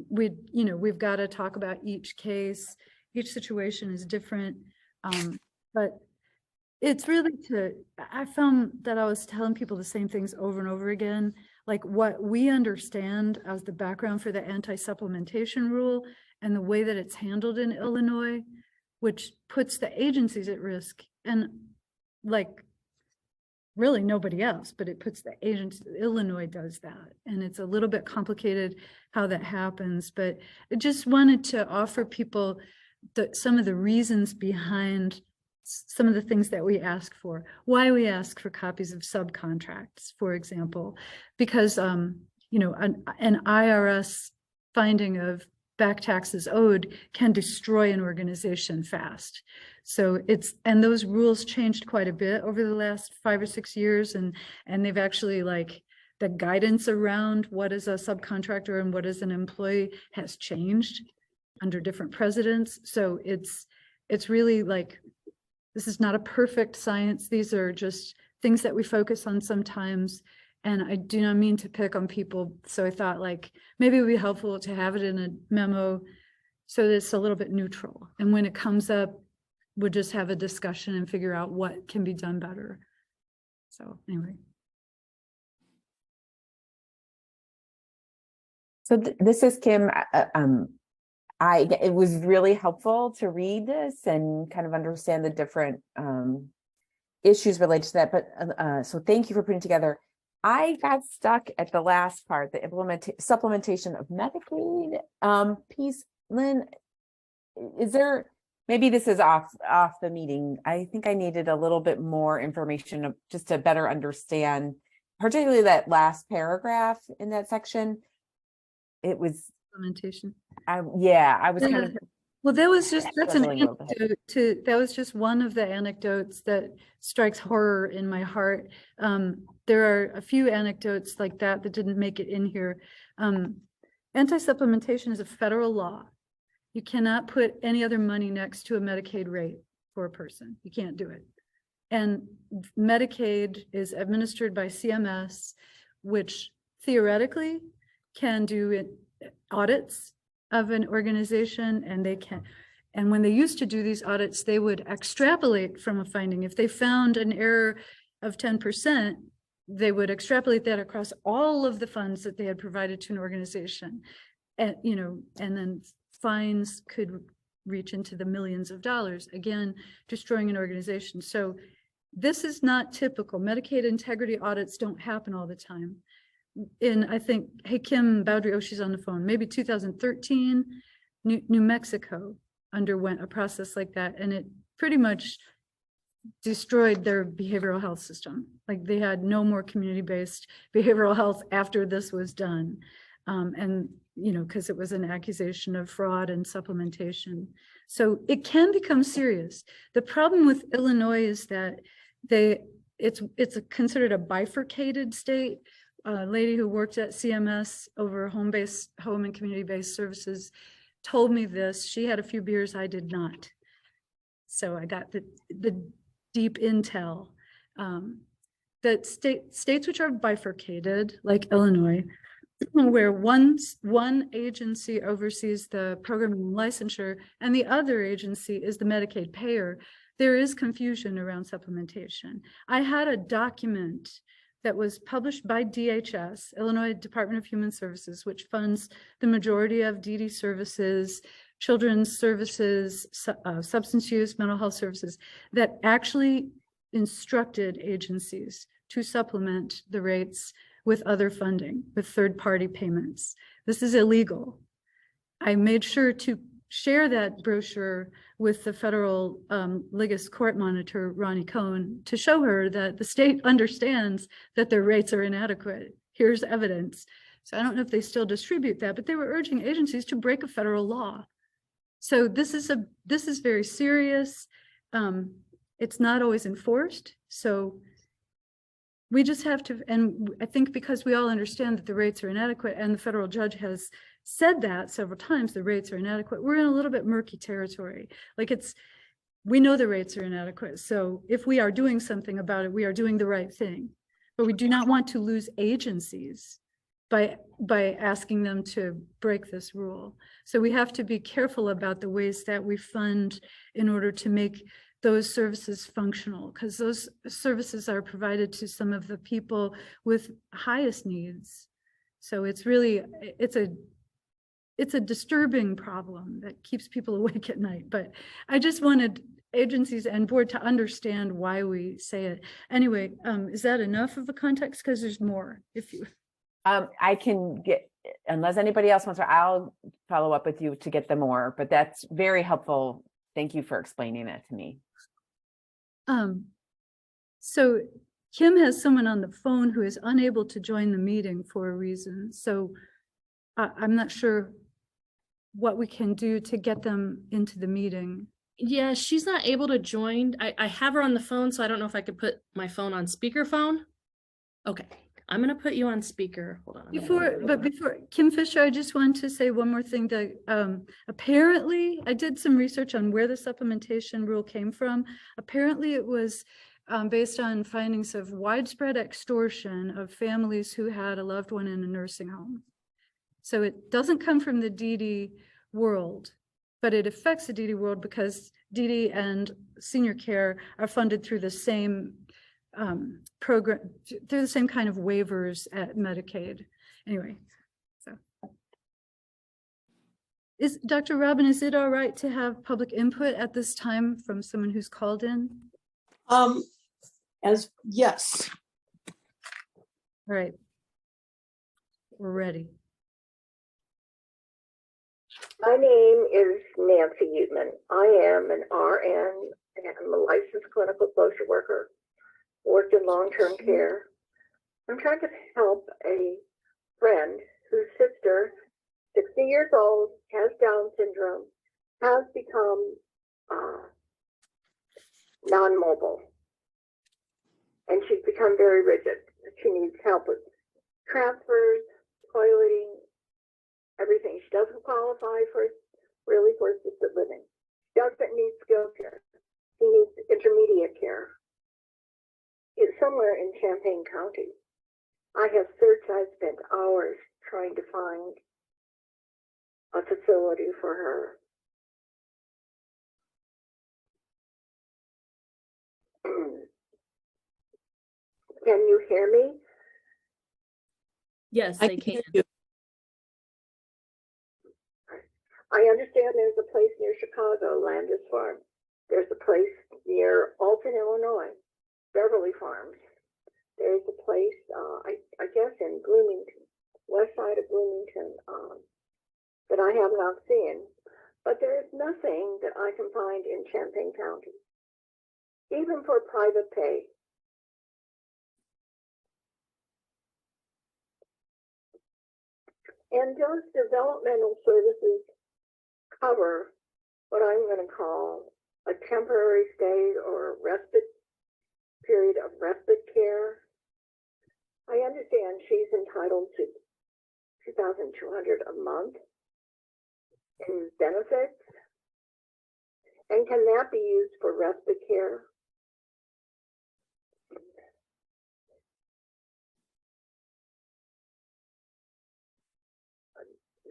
we've got to talk about each case. Each situation is different. But it's really I found that I was telling people the same things over and over again, like what we understand as the background for the anti-supplementation rule and the way that it's handled in Illinois, which puts the agencies at risk, and like really nobody else, but it puts the agency. Illinois does that, and it's a little bit complicated how that happens, but I just wanted to offer people some of the reasons behind some of the things that we ask for, why we ask for copies of subcontracts, for example, because an IRS finding of back taxes owed can destroy an organization fast. So and those rules changed quite a bit over the last 5 or 6 years, and they've actually, like, the guidance around what is a subcontractor and what is an employee has changed under different presidents. So it's really like, this is not a perfect science. These are just things that we focus on sometimes. And I do not mean to pick on people. So I thought, like, maybe it would be helpful to have it in a memo so that it's a little bit neutral. And when it comes up, we'll just have a discussion and figure out what can be done better. So anyway. So this is Kim. It was really helpful to read this and kind of understand the different issues related to that. But so thank you for putting together. I got stuck at the last part, the supplementation of Medicaid piece. Lynn, is there, maybe this is off the meeting. I think I needed a little bit more information just to better understand, particularly that last paragraph in that section. It was Implementation. I was kind of. Well, that was just, that's an struggling a little anecdote that was just one of the anecdotes that strikes horror in my heart. There are a few anecdotes like that didn't make it in here. Anti-supplementation is a federal law. You cannot put any other money next to a Medicaid rate for a person. You can't do it. And Medicaid is administered by CMS, which theoretically can do audits of an organization, and they can. And when they used to do these audits, they would extrapolate from a finding. If they found an error of 10%, they would extrapolate that across all of the funds that they had provided to an organization. And, and then fines could reach into the millions of dollars, again, destroying an organization. So this is not typical. Medicaid integrity audits don't happen all the time. I think, hey, Kim Bowdry, she's on the phone, maybe 2013, New Mexico underwent a process like that, and it pretty much destroyed their behavioral health system. Like, they had no more community-based behavioral health after this was done. And, because it was an accusation of fraud and supplementation. So it can become serious. The problem with Illinois is that it's considered a bifurcated state. A lady who worked at CMS over home and community-based services told me this. She had a few beers, I did not. So I got the deep intel that states which are bifurcated, like Illinois, where one agency oversees the program and licensure and the other agency is the Medicaid payer, there is confusion around supplementation. I had a document that was published by DHS, Illinois Department of Human Services, which funds the majority of DD services, children's services, substance use, mental health services, that actually instructed agencies to supplement the rates with other funding, with third-party payments. This is illegal. I made sure to share that brochure with the federal Ligas court monitor, Ronnie Cohn, to show her that the state understands that their rates are inadequate. Here's evidence. So I don't know if they still distribute that, but they were urging agencies to break a federal law. So this is very serious. It's not always enforced. So we just have to, and I think because we all understand that the rates are inadequate, and the federal judge has said that several times, the rates are inadequate, we're in a little bit murky territory. Like, we know the rates are inadequate. So if we are doing something about it, we are doing the right thing. but we do not want to lose agencies by asking them to break this rule. So we have to be careful about the ways that we fund in order to make those services functional, because those services are provided to some of the people with highest needs. So it's really, it's a disturbing problem that keeps people awake at night. But I just wanted agencies and board to understand why we say it. Anyway, is that enough of a context? Because there's more if you. I can get, unless anybody else wants to, I'll follow up with you to get the more, but that's very helpful. Thank you for explaining that to me. So Kim has someone on the phone who is unable to join the meeting for a reason. So I'm not sure what we can do to get them into the meeting. Yeah, she's not able to join. I have her on the phone, so I don't know if I could put my phone on speakerphone. Okay, I'm gonna put you on speaker. Hold on. Before Kim Fisher, I just want to say one more thing that apparently I did some research on where the supplementation rule came from. Apparently it was based on findings of widespread extortion of families who had a loved one in a nursing home. So it doesn't come from the DD world, but it affects the DD world because DD and senior care are funded through the same program, through the same kind of waivers at Medicaid. Anyway, so. Dr. Robin, is it all right to have public input at this time from someone who's called in? Yes. All right. We're ready. My name is Nancy Utman. I am an RN and I'm a licensed clinical social worker, worked in long-term care. I'm trying to help a friend whose sister, 60 years old, has Down syndrome, has become non-mobile. And she's become very rigid. She needs help with transfers, toileting, everything. She doesn't qualify for assisted living. She doesn't need skilled care. She needs intermediate care. It's somewhere in Champaign County. I have searched, I've spent hours trying to find a facility for her. Can you hear me? Yes, I they can. hear you. I understand there's a place near Chicago, Landis Farm. There's a place near Alton, Illinois, Beverly Farms. There's a place, I guess in Bloomington, west side of Bloomington, that I have not seen. But there is nothing that I can find in Champaign County, even for private pay. And does developmental services cover what I'm going to call a temporary stay or respite period of respite care? I understand she's entitled to $2,200 a month in benefits. And can that be used for respite care?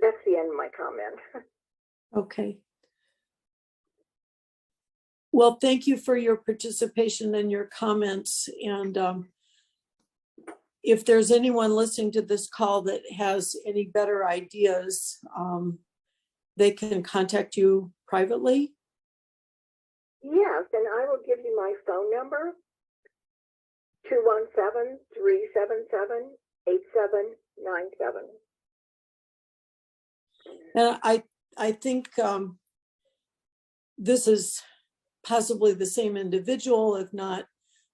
That's the end of my comment. Okay. Well, thank you for your participation and your comments. And if there's anyone listening to this call that has any better ideas, they can contact you privately. Yes, and I will give you my phone number, 217-377-8797. And I think this is possibly the same individual, if not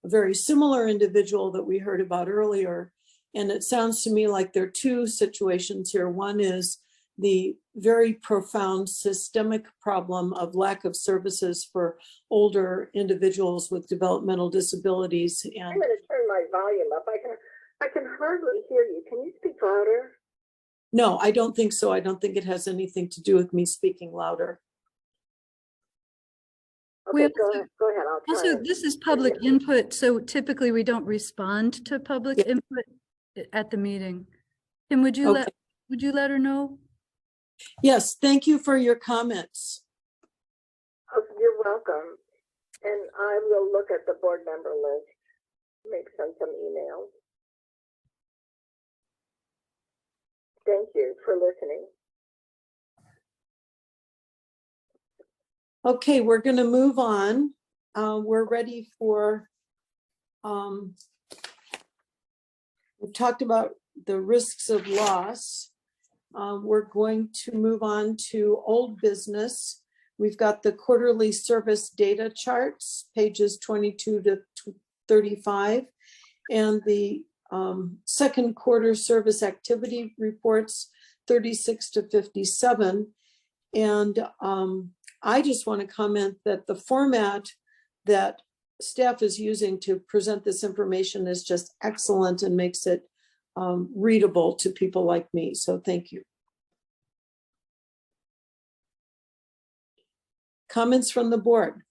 a very similar individual that we heard about earlier. And it sounds to me like there are two situations here. One is the very profound systemic problem of lack of services for older individuals with developmental disabilities. And I'm going to turn my volume up. I can hardly hear you. Can you speak louder? no, I don't think so. I don't think it has anything to do with me speaking louder. We Okay, go ahead. I'll try. Also, this is public input, so typically we don't respond to public input at the meeting. Tim, would you let her know? Yes, thank you for your comments. Oh, you're welcome. And I will look at the board member list, maybe send some emails. Thank you for listening. Okay, we're going to move on. We're ready for, we've talked about the risks of loss. We're going to move on to old business. We've got the quarterly service data charts, pages 22 to 35, and the second quarter service activity reports, 36 to 57. And I just want to comment that the format that staff is using to present this information is just excellent and makes it readable to people like me. So thank you. Comments from the board?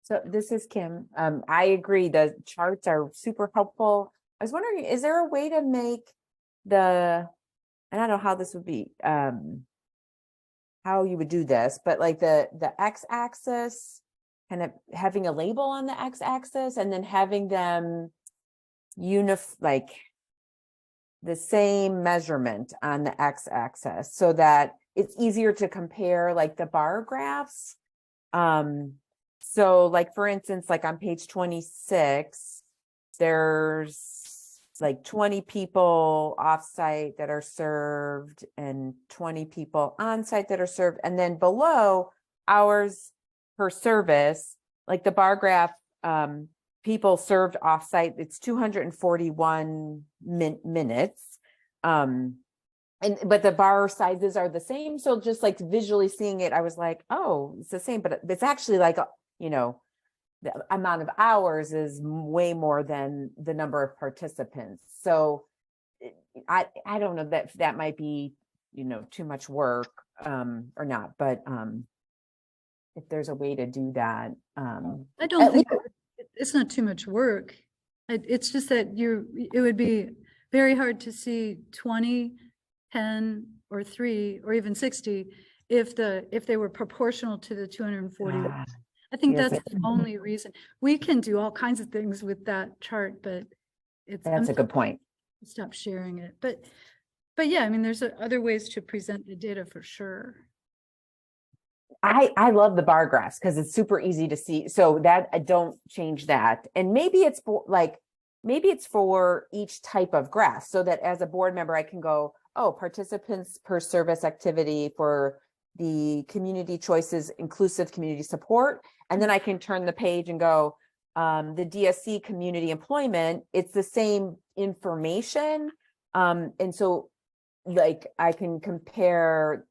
So this is Kim. I agree. The charts are super helpful. I was wondering, is there a way to make and I don't know how this would be, how you would do this, but like the x-axis, kind of having a label on the x-axis and then having them like the same measurement on the x-axis so that it's easier to compare like the bar graphs. So like, for instance, like on page 26, there's like 20 people off-site that are served and 20 people on-site that are served. And then below hours per service, like the bar graph, people served off-site, it's 241 minutes. But the bar sizes are the same. So just like visually seeing it, I was like, oh, it's the same, but it's actually like, you know, the amount of hours is way more than the number of participants. So I don't know that might be, you know, too much work or not, but if there's a way to do that. I don't think it's not too much work. It's just that it would be very hard to see 20, 10 or 3 or even 60 if they were proportional to the 240. I think that's the only reason. We can do all kinds of things with that chart, but that's a good point. Stop sharing it. But yeah, I mean, there's other ways to present the data for sure. I love the bar graphs because it's super easy to see. So that I don't change that. And maybe it's for each type of graph so that as a board member, I can go, oh, participants per service activity for the community choices, inclusive community support. And then I can turn the page and go, the DSC community employment, it's the same information. And so like I can compare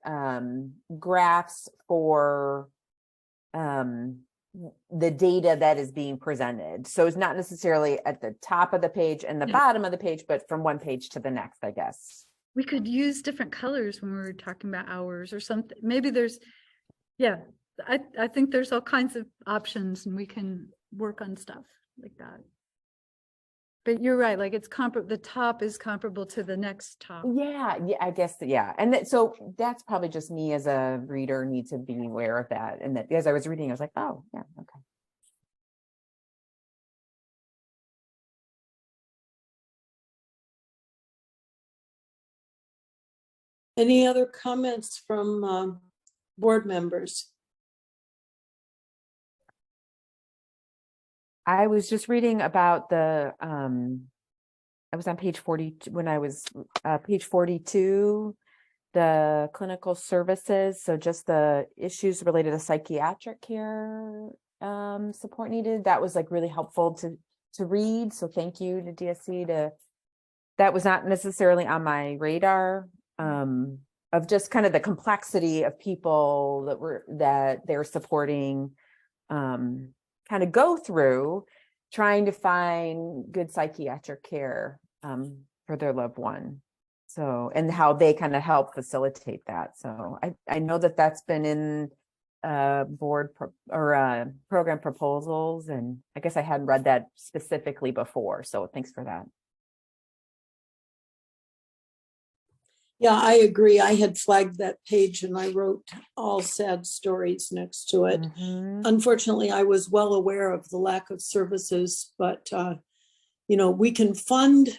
graphs for the data that is being presented. So it's not necessarily at the top of the page and the bottom of the page, but from one page to the next, I guess. We could use different colors when we were talking about hours or something. Maybe there's, yeah, I think there's all kinds of options and we can work on stuff like that. But you're right, like it's comparable, the top is comparable to the next top. Yeah, I guess, yeah. And so that's probably just me as a reader need to be aware of that. And that as I was reading, I was like, oh, yeah, okay. Any other comments from board members? I was just reading about I was on page 40 when I was page 42, the clinical services. So just the issues related to psychiatric care support needed. That was like really helpful to read. So thank you to DSC that was not necessarily on my radar of just kind of the complexity of people that they're supporting. Kind of go through trying to find good psychiatric care for their loved one. So, and how they kind of help facilitate that. So I know that that's been in program proposals, and I guess I hadn't read that specifically before. So thanks for that. Yeah, I agree. I had flagged that page and I wrote all sad stories next to it. Unfortunately, I was well aware of the lack of services, but you know, we can fund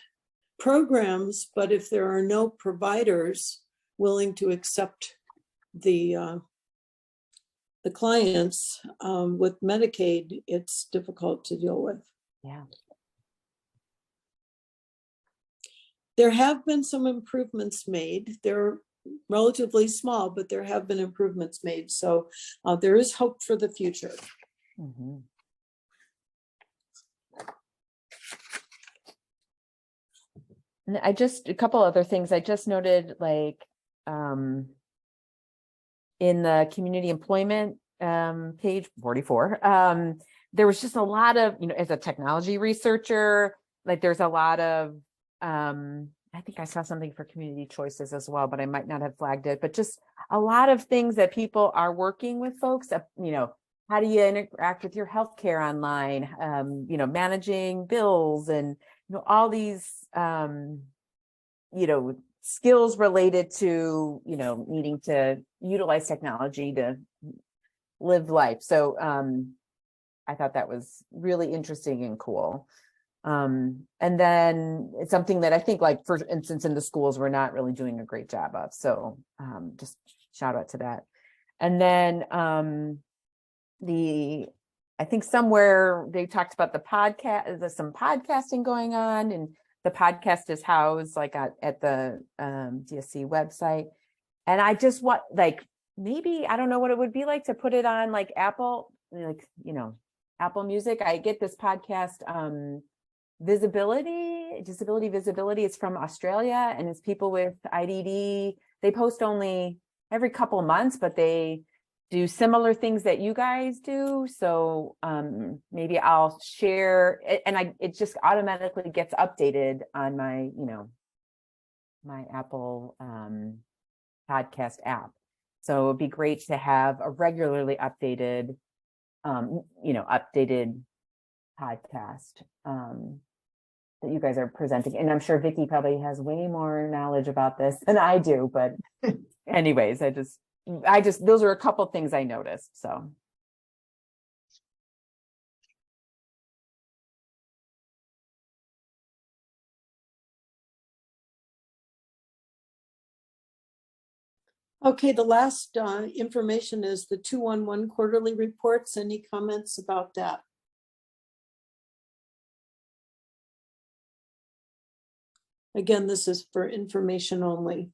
programs, but if there are no providers willing to accept the clients with Medicaid, it's difficult to deal with. Yeah. There have been some improvements made. They're relatively small, but there have been improvements made. So there is hope for the future. Mm-hmm. And a couple other things I just noted, like in the community employment page 44, there was just a lot of, you know, as a technology researcher, like there's a lot of, I think I saw something for community choices as well, but I might not have flagged it, but just a lot of things that people are working with folks, you know, how do you interact with your healthcare online, you know, managing bills and, you know, all these, you know, skills related to, you know, needing to utilize technology to live life. So I thought that was really interesting and cool. And then it's something that I think, like, for instance, in the schools, we're not really doing a great job of. So just shout out to that. And then I think somewhere they talked about the podcast, there's some podcasting going on, and the podcast is housed like at the DSC website. And I just want, like, maybe, I don't know what it would be like to put it on like Apple, like, you know, Apple Music. I get this podcast, Disability Visibility. It's from Australia, and it's people with IDD. They post only every couple of months, but they do similar things that you guys do. So maybe I'll share it, and it just automatically gets updated on my, you know, my Apple podcast app. So it'd be great to have a regularly updated, you know, updated podcast that you guys are presenting. And I'm sure Vicki probably has way more knowledge about this than I do, but anyways, I just, those are a couple things I noticed, so. Okay, the last information is the 211 quarterly reports. Any comments about that? Again, this is for information only.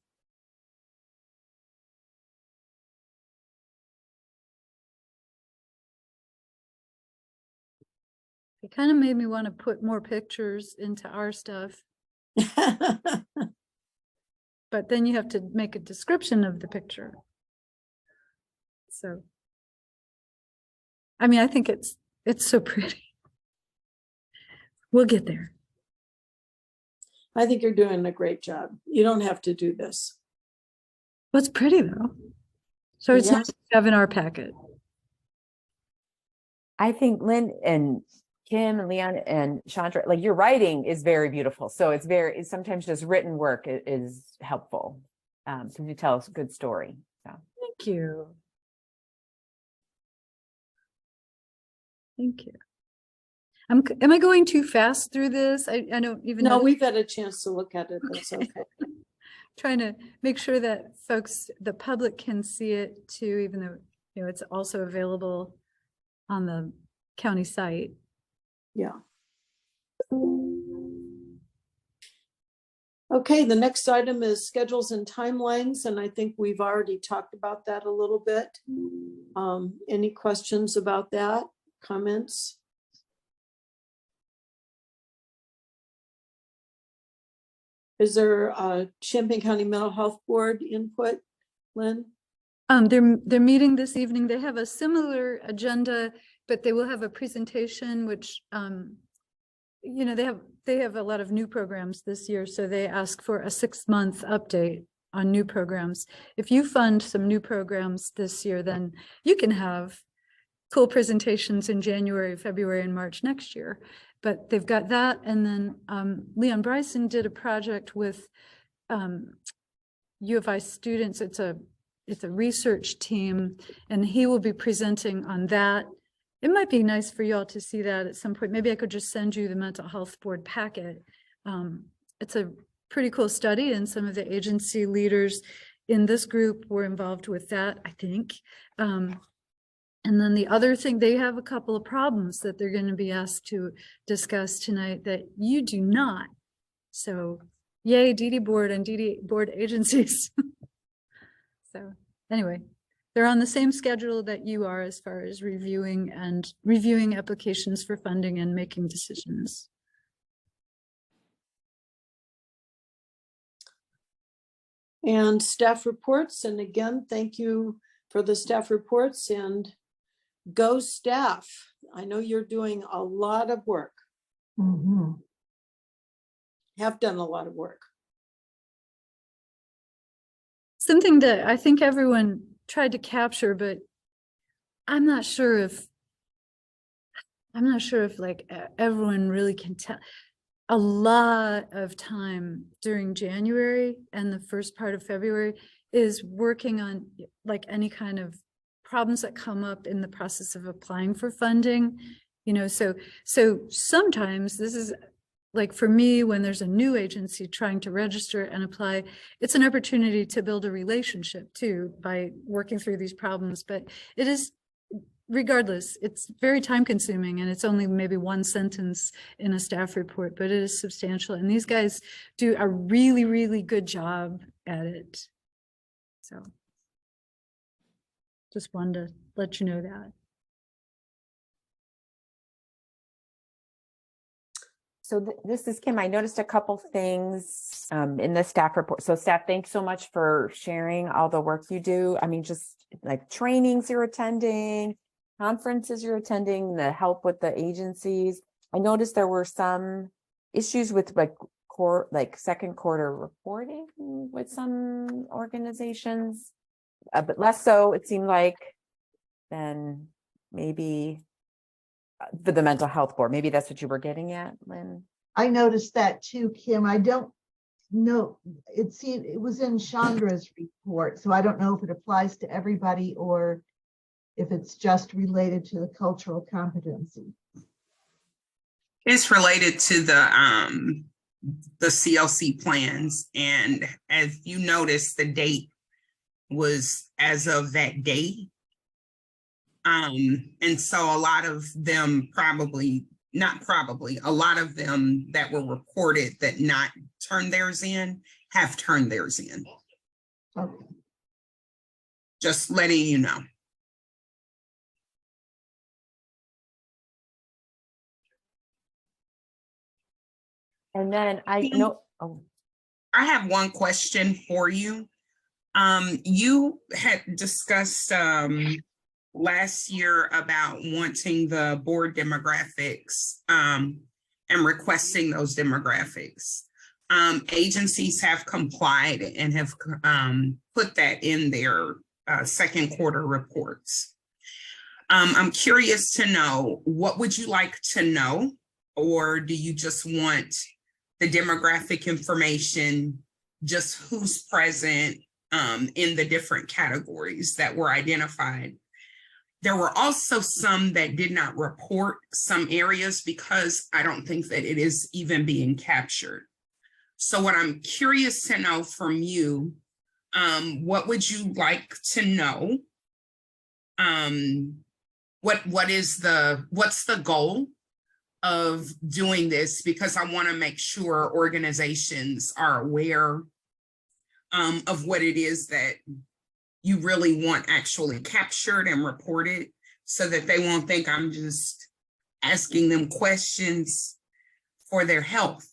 It kind of made me want to put more pictures into our stuff. But then you have to make a description of the picture. So, I mean, I think it's so pretty. We'll get there. I think you're doing a great job. You don't have to do this. Well, it's pretty though. So it's nice to have in our packet. I think Lynn and Kim and Leon and Chandra, like, your writing is very beautiful. So it's sometimes just written work is helpful. So you tell us a good story. So. Thank you. Thank you. Am I going too fast through this? I don't even know. No, we've had a chance to look at it. That's okay. Trying to make sure that folks, the public, can see it too, even though, you know, it's also available on the county site. Yeah. Okay, the next item is schedules and timelines, and I think we've already talked about that a little bit. Any questions about that? Comments? Is there a Champaign County Mental Health Board input, Lynn? They're meeting this evening. They have a similar agenda, but they will have a presentation which you know, they have a lot of new programs this year, so they ask for a 6-month update on new programs. If you fund some new programs this year, then you can have cool presentations in January, February, and March next year. But they've got that, and then Leon Bryson did a project with U of I students. It's a research team, and he will be presenting on that. It might be nice for you all to see that at some point. Maybe I could just send you the mental health board packet. It's a pretty cool study, and some of the agency leaders in this group were involved with that, I think. And then the other thing, they have a couple of problems that they're going to be asked to discuss tonight that you do not. So yay, DD board and DD board agencies. So anyway, they're on the same schedule that you are as far as reviewing applications for funding and making decisions. And staff reports. And again, thank you for the staff reports, and go staff. I know you're doing a lot of work. Have done a lot of work. Something that I think everyone tried to capture, but I'm not sure if like everyone really can tell. A lot of time during January and the first part of February is working on like any kind of problems that come up in the process of applying for funding, you know, so sometimes this is like, for me, when there's a new agency trying to register and apply, it's an opportunity to build a relationship too by working through these problems. But it is, regardless, it's very time consuming, and it's only maybe one sentence in a staff report, but it is substantial. And these guys do a really, really good job at it. So just wanted to let you know that. So this is Kim. I noticed a couple things in the staff report. So staff, thanks so much for sharing all the work you do. I mean, just like trainings you're attending, conferences you're attending, the help with the agencies. I noticed there were some issues with like second quarter reporting with some organizations, but less so, it seemed like, than maybe for the mental health board. Maybe that's what you were getting at, Lynn. I noticed that too, Kim. I don't know. It was in Chandra's report, so I don't know if it applies to everybody or if it's just related to the cultural competency. It's related to the CLC plans, and as you noticed, the date was as of that day. And so a lot of them a lot of them that were reported that not turned theirs in have turned theirs in. Okay. Just letting you know. And then I know, I have one question for you. You had discussed last year about wanting the board demographics and requesting those demographics. Agencies have complied and have put that in their second quarter reports. I'm curious to know, what would you like to know? Or do you just want the demographic information, just who's present in the different categories that were identified? There were also some that did not report some areas because I don't think that it is even being captured. So what I'm curious to know from you, what would you like to know? What's the goal of doing this? Because I want to make sure organizations are aware of what it is that you really want actually captured and reported, so that they won't think I'm just asking them questions for their health.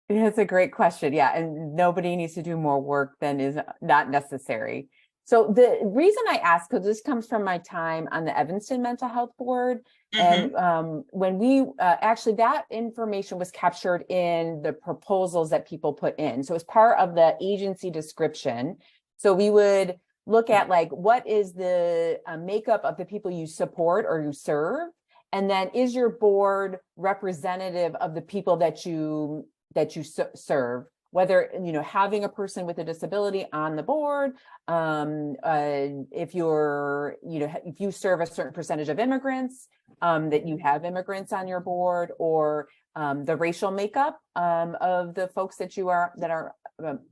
It's a great question. Yeah. And nobody needs to do more work than is not necessary. So the reason I ask, because this comes from my time on the Evanston Mental Health Board, and when we actually, that information was captured in the proposals that people put in. So it's part of the agency description. So we would look at like, what is the makeup of the people you support or you serve? And then is your board representative of the people that you serve? Whether, you know, having a person with a disability on the board, if you're, you know, if you serve a certain percentage of immigrants, that you have immigrants on your board, or the racial makeup of the folks that are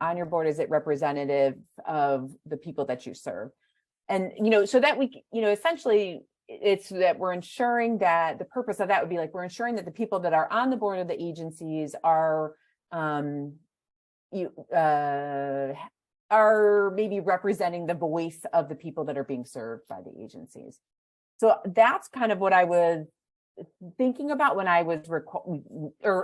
on your board, is it representative of the people that you serve? And, you know, so that we, you know, essentially it's that we're ensuring that the purpose of that would be like, we're ensuring that the people that are on the board of the agencies are maybe representing the voice of the people that are being served by the agencies. So that's kind of what I was thinking about when I was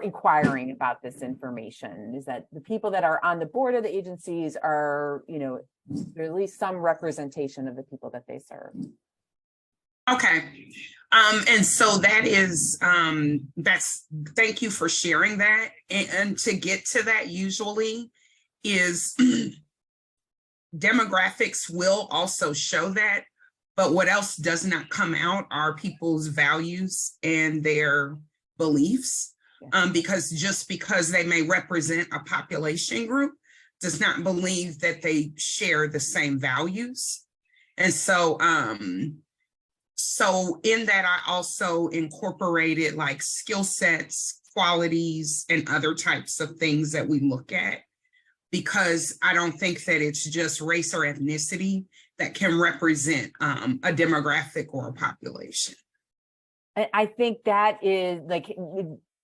inquiring about this information, is that the people that are on the board of the agencies are, you know, there's at least some representation of the people that they serve. Okay. And so that is, thank you for sharing that. And to get to that usually is demographics will also show that, but what else does not come out are people's values and their beliefs. Because just because they may represent a population group does not believe that they share the same values. And so, so in that, I also incorporated like skill sets, qualities, and other types of things that we look at, because I don't think that it's just race or ethnicity that can represent a demographic or a population. I think that is like,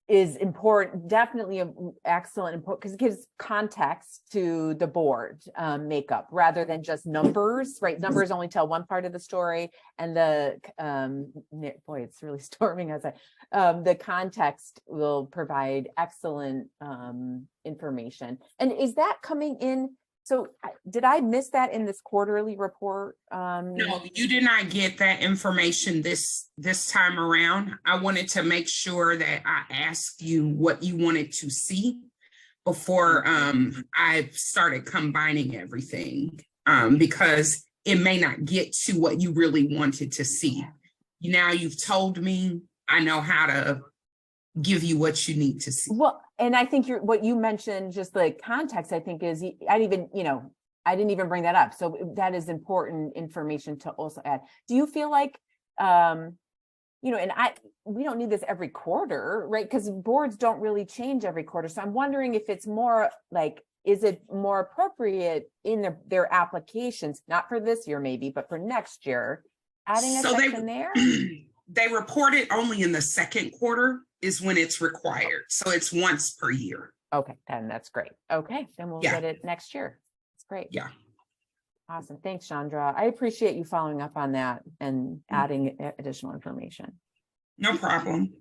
is important, definitely excellent, important, because it gives context to the board makeup rather than just numbers, right? Numbers only tell one part of the story, and the boy, it's really storming outside. The context will provide excellent information. And is that coming in? So did I miss that in this quarterly report? No, you did not get that information this time around. I wanted to make sure that I asked you what you wanted to see before I started combining everything, because it may not get to what you really wanted to see. Now you've told me, I know how to give you what you need to see. Well, and I think what you mentioned, just the context, I think is, I didn't even bring that up. So that is important information to also add. Do you feel like, and we don't need this every quarter, right? Because boards don't really change every quarter. So I'm wondering if it's more like, is it more appropriate in their applications, not for this year maybe, but for next year, adding a section there? They report it only in the second quarter is when it's required. So it's once per year. Okay, then that's great. Okay, then we'll get it next year. That's great. Yeah. Awesome. Thanks, Chandra. I appreciate you following up on that and adding additional information. No problem.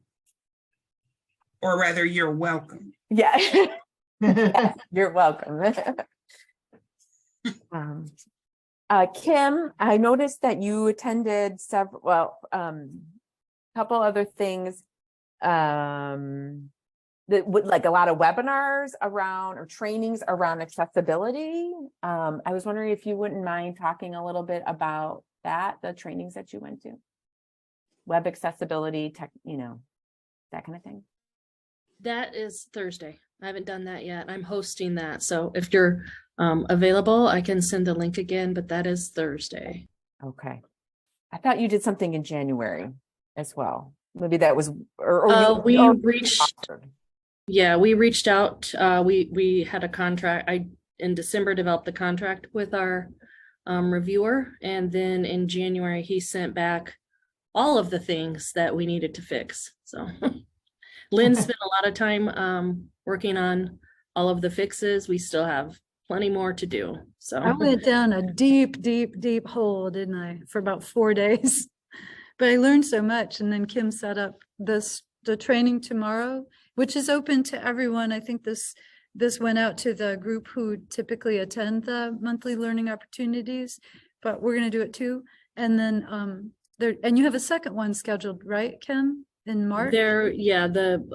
Or rather, you're welcome. Yeah. Yes, you're welcome. Kim, I noticed that you attended several, couple other things, that would like a lot of webinars around or trainings around accessibility. I was wondering if you wouldn't mind talking a little bit about that, the trainings that you went to, web accessibility, tech, that kind of thing. That is Thursday. I haven't done that yet. I'm hosting that. So if you're available, I can send the link again, but that is Thursday. Okay. I thought you did something in January as well. Maybe that was, we reached out. We had a contract. In December developed the contract with our reviewer. And then in January, he sent back all of the things that we needed to fix. So Lynn spent a lot of time working on all of the fixes. We still have plenty more to do. So I went down a deep, deep, deep hole, didn't I, for about 4 days. But I learned so much. And then Kim set up the training tomorrow, which is open to everyone. I think this went out to the group who typically attend the monthly learning opportunities, but we're gonna do it too. And then and you have a second one scheduled, right, Kim, in March? The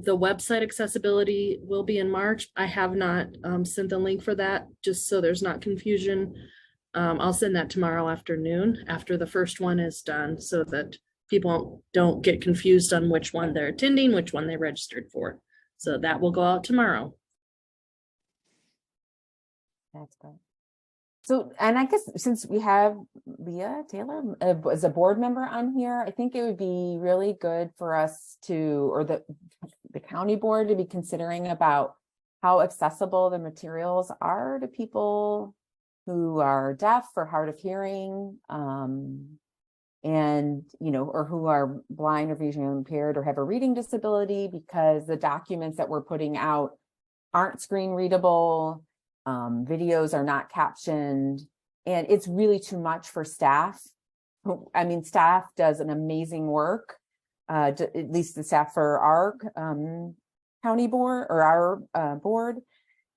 website accessibility will be in March. I have not sent the link for that, just so there's not confusion. I'll send that tomorrow afternoon after the first one is done, so that people don't get confused on which one they're attending, which one they registered for. So that will go out tomorrow. That's good. So, and I guess since we have Leah Taylor as a board member on here, I think it would be really good for us to, or the county board to be considering about how accessible the materials are to people who are deaf or hard of hearing, and, you know, or who are blind or visually impaired or have a reading disability, because the documents that we're putting out aren't screen readable. Videos are not captioned, and it's really too much for staff. I mean, staff does an amazing work, at least the staff for our county board or our board.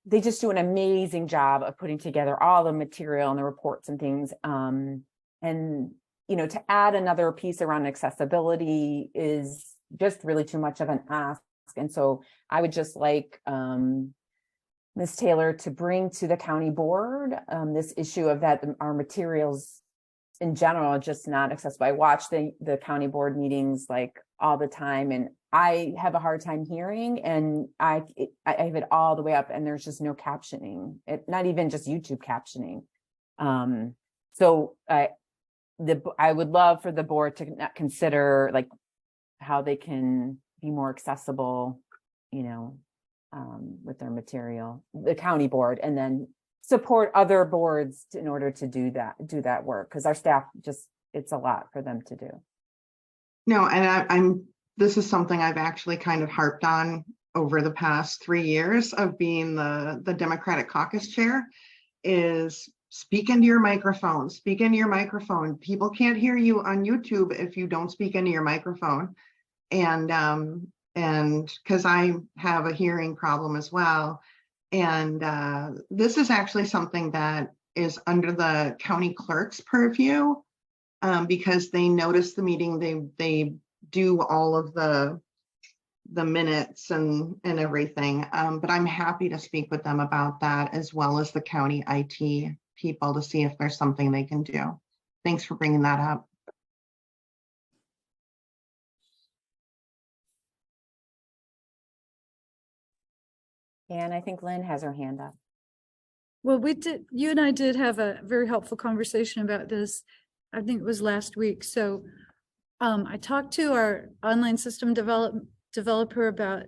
They just do an amazing job of putting together all the material and the reports and things. And, you know, to add another piece around accessibility is just really too much of an ask. And so I would just like Ms. Taylor to bring to the county board this issue of that our materials in general are just not accessible. I watch the county board meetings like all the time, and I have a hard time hearing, and I have it all the way up, and there's just no captioning. Not even just YouTube captioning. So I would love for the board to consider like how they can be more accessible, you know, with their material, the county board, and then support other boards in order to do that work, because our staff just, it's a lot for them to do. No, and this is something I've actually kind of harped on over the past 3 years of being the Democratic caucus chair, is speak into your microphone, speak into your microphone. People can't hear you on YouTube if you don't speak into your microphone. And because I have a hearing problem as well. And this is actually something that is under the county clerk's purview, because they notice the meeting, they do all of the minutes and everything. But I'm happy to speak with them about that, as well as the county IT people, to see if there's something they can do. Thanks for bringing that up. And I think Lynn has her hand up. Well, you and I did have a very helpful conversation about this. I think it was last week. So I talked to our online system developer about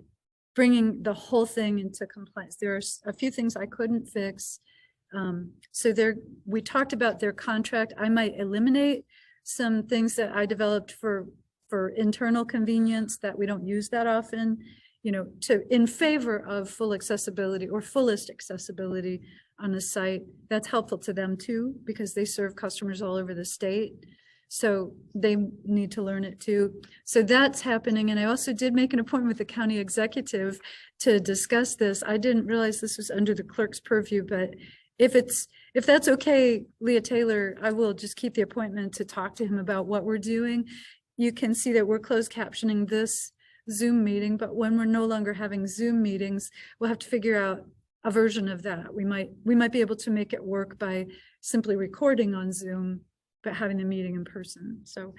bringing the whole thing into compliance. There's a few things I couldn't fix. So we talked about their contract. I might eliminate some things that I developed for internal convenience that we don't use that often, you know, in favor of full accessibility or fullest accessibility on the site. That's helpful to them too, because they serve customers all over the state. So they need to learn it too. So that's happening. And I also did make an appointment with the county executive to discuss this. I didn't realize this was under the clerk's purview, but if that's okay, Leah Taylor, I will just keep the appointment to talk to him about what we're doing. You can see that we're closed captioning this Zoom meeting, but when we're no longer having Zoom meetings, we'll have to figure out a version of that. We might be able to make it work by simply recording on Zoom, but having the meeting in person. So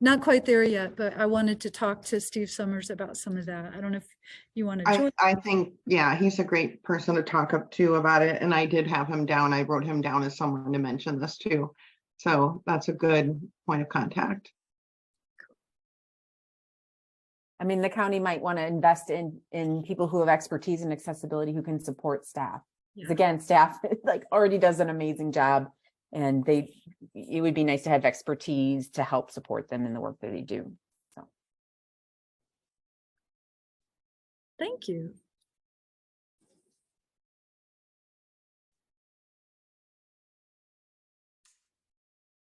not quite there yet, but I wanted to talk to Steve Summers about some of that. I don't know if you want to join. I think, yeah, he's a great person to talk up to about it. And I did have him down. I wrote him down as someone to mention this too. So that's a good point of contact. I mean, the county might want to invest in people who have expertise in accessibility who can support staff. Because again, staff like already does an amazing job, and it would be nice to have expertise to help support them in the work that they do. So thank you.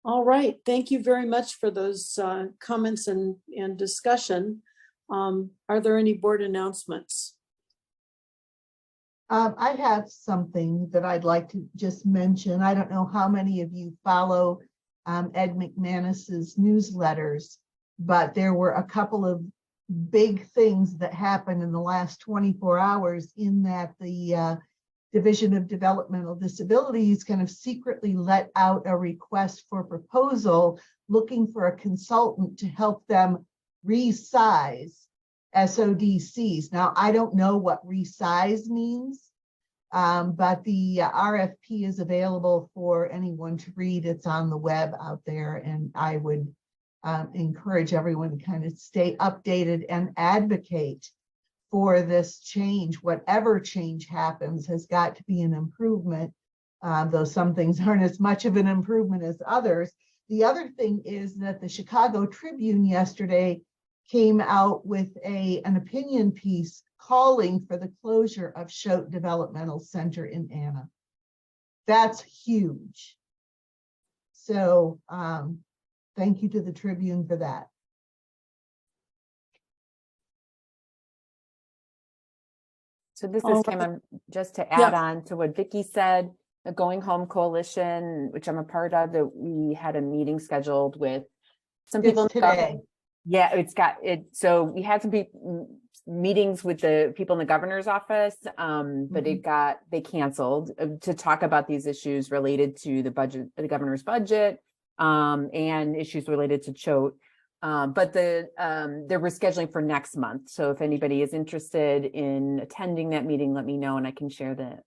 All right, thank you very much for those comments and discussion. Are there any board announcements? I have something that I'd like to just mention. I don't know how many of you follow Ed McManus's newsletters, but there were a couple of big things that happened in the last 24 hours in that the Division of Developmental Disabilities kind of secretly let out a request for proposal looking for a consultant to help them resize SODCs. Now, I don't know what resize means, but the RFP is available for anyone to read. It's on the web out there, and I would encourage everyone to kind of stay updated and advocate for this change. Whatever change happens has got to be an improvement, though some things aren't as much of an improvement as others. The other thing is that the Chicago Tribune yesterday came out with an opinion piece calling for the closure of Choate Developmental Center in Anna. That's huge. So thank you to the Tribune for that. So this All is right. Kim, just to add on to what Vicky said, the Going Home Coalition, which I'm a part of, that we had a meeting scheduled with some people. It's today. Yeah, it's got it. So we had some meetings with the people in the governor's office, but they canceled to talk about these issues related to the budget, the governor's budget, and issues related to Choate. But they're rescheduling for next month. So if anybody is interested in attending that meeting, let me know and I can share the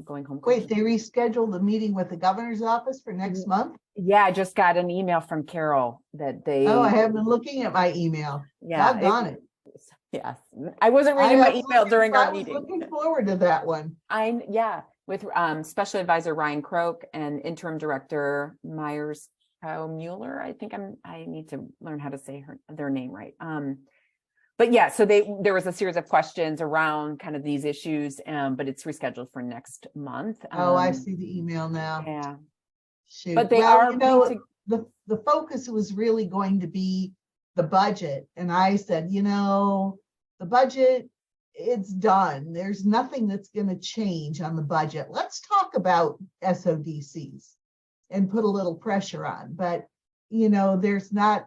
Going Home. Wait, they rescheduled the meeting with the governor's office for next month? Yeah, I just got an email from Carol that they. Oh, I haven't been looking at my email. Yeah, Doggone it. Yes, I wasn't reading my email during our meeting. I was looking forward to that one. With Special Advisor Ryan Croak and Interim Director Myers Mueller. I think I need to learn how to say their name right. But yeah, so there was a series of questions around kind of these issues, but it's rescheduled for next month. Oh, I see the email now. Yeah. Shoot. But they well, are, you know, the focus was really going to be the budget. And I said, you know, the budget, it's done. There's nothing that's going to change on the budget. Let's talk about SODCs and put a little pressure on. But, you know, there's not,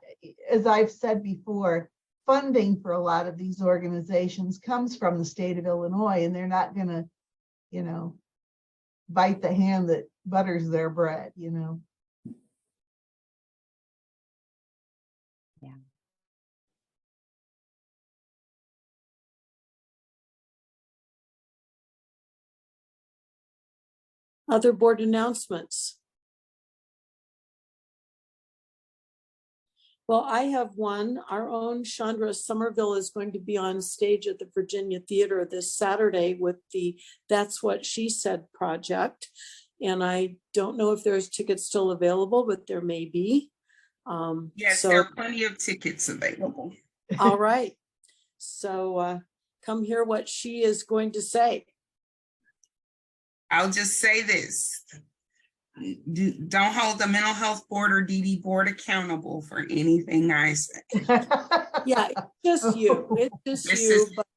as I've said before, funding for a lot of these organizations comes from the state of Illinois, and they're not going to, you know, bite the hand that butters their bread, you know. Yeah. Other board announcements? Well, I have one. Our own Chandra Somerville is going to be on stage at the Virginia Theater this Saturday with the That's What She Said project. And I don't know if there's tickets still available, but there may be. Yes, there are plenty of tickets available. All right. So come hear what she is going to say. I'll just say this. Don't hold the mental health board or DD board accountable for anything I say. Yeah, it's just you. It's just This you. is, But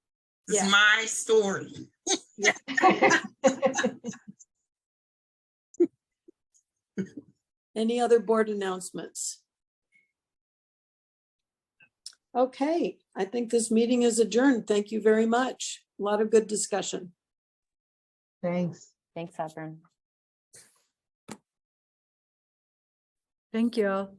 this yeah. is my story. Yeah. Any other board announcements? Okay, I think this meeting is adjourned. Thank you very much. A lot of good discussion. Thanks. Thanks, Catherine. Thank you all.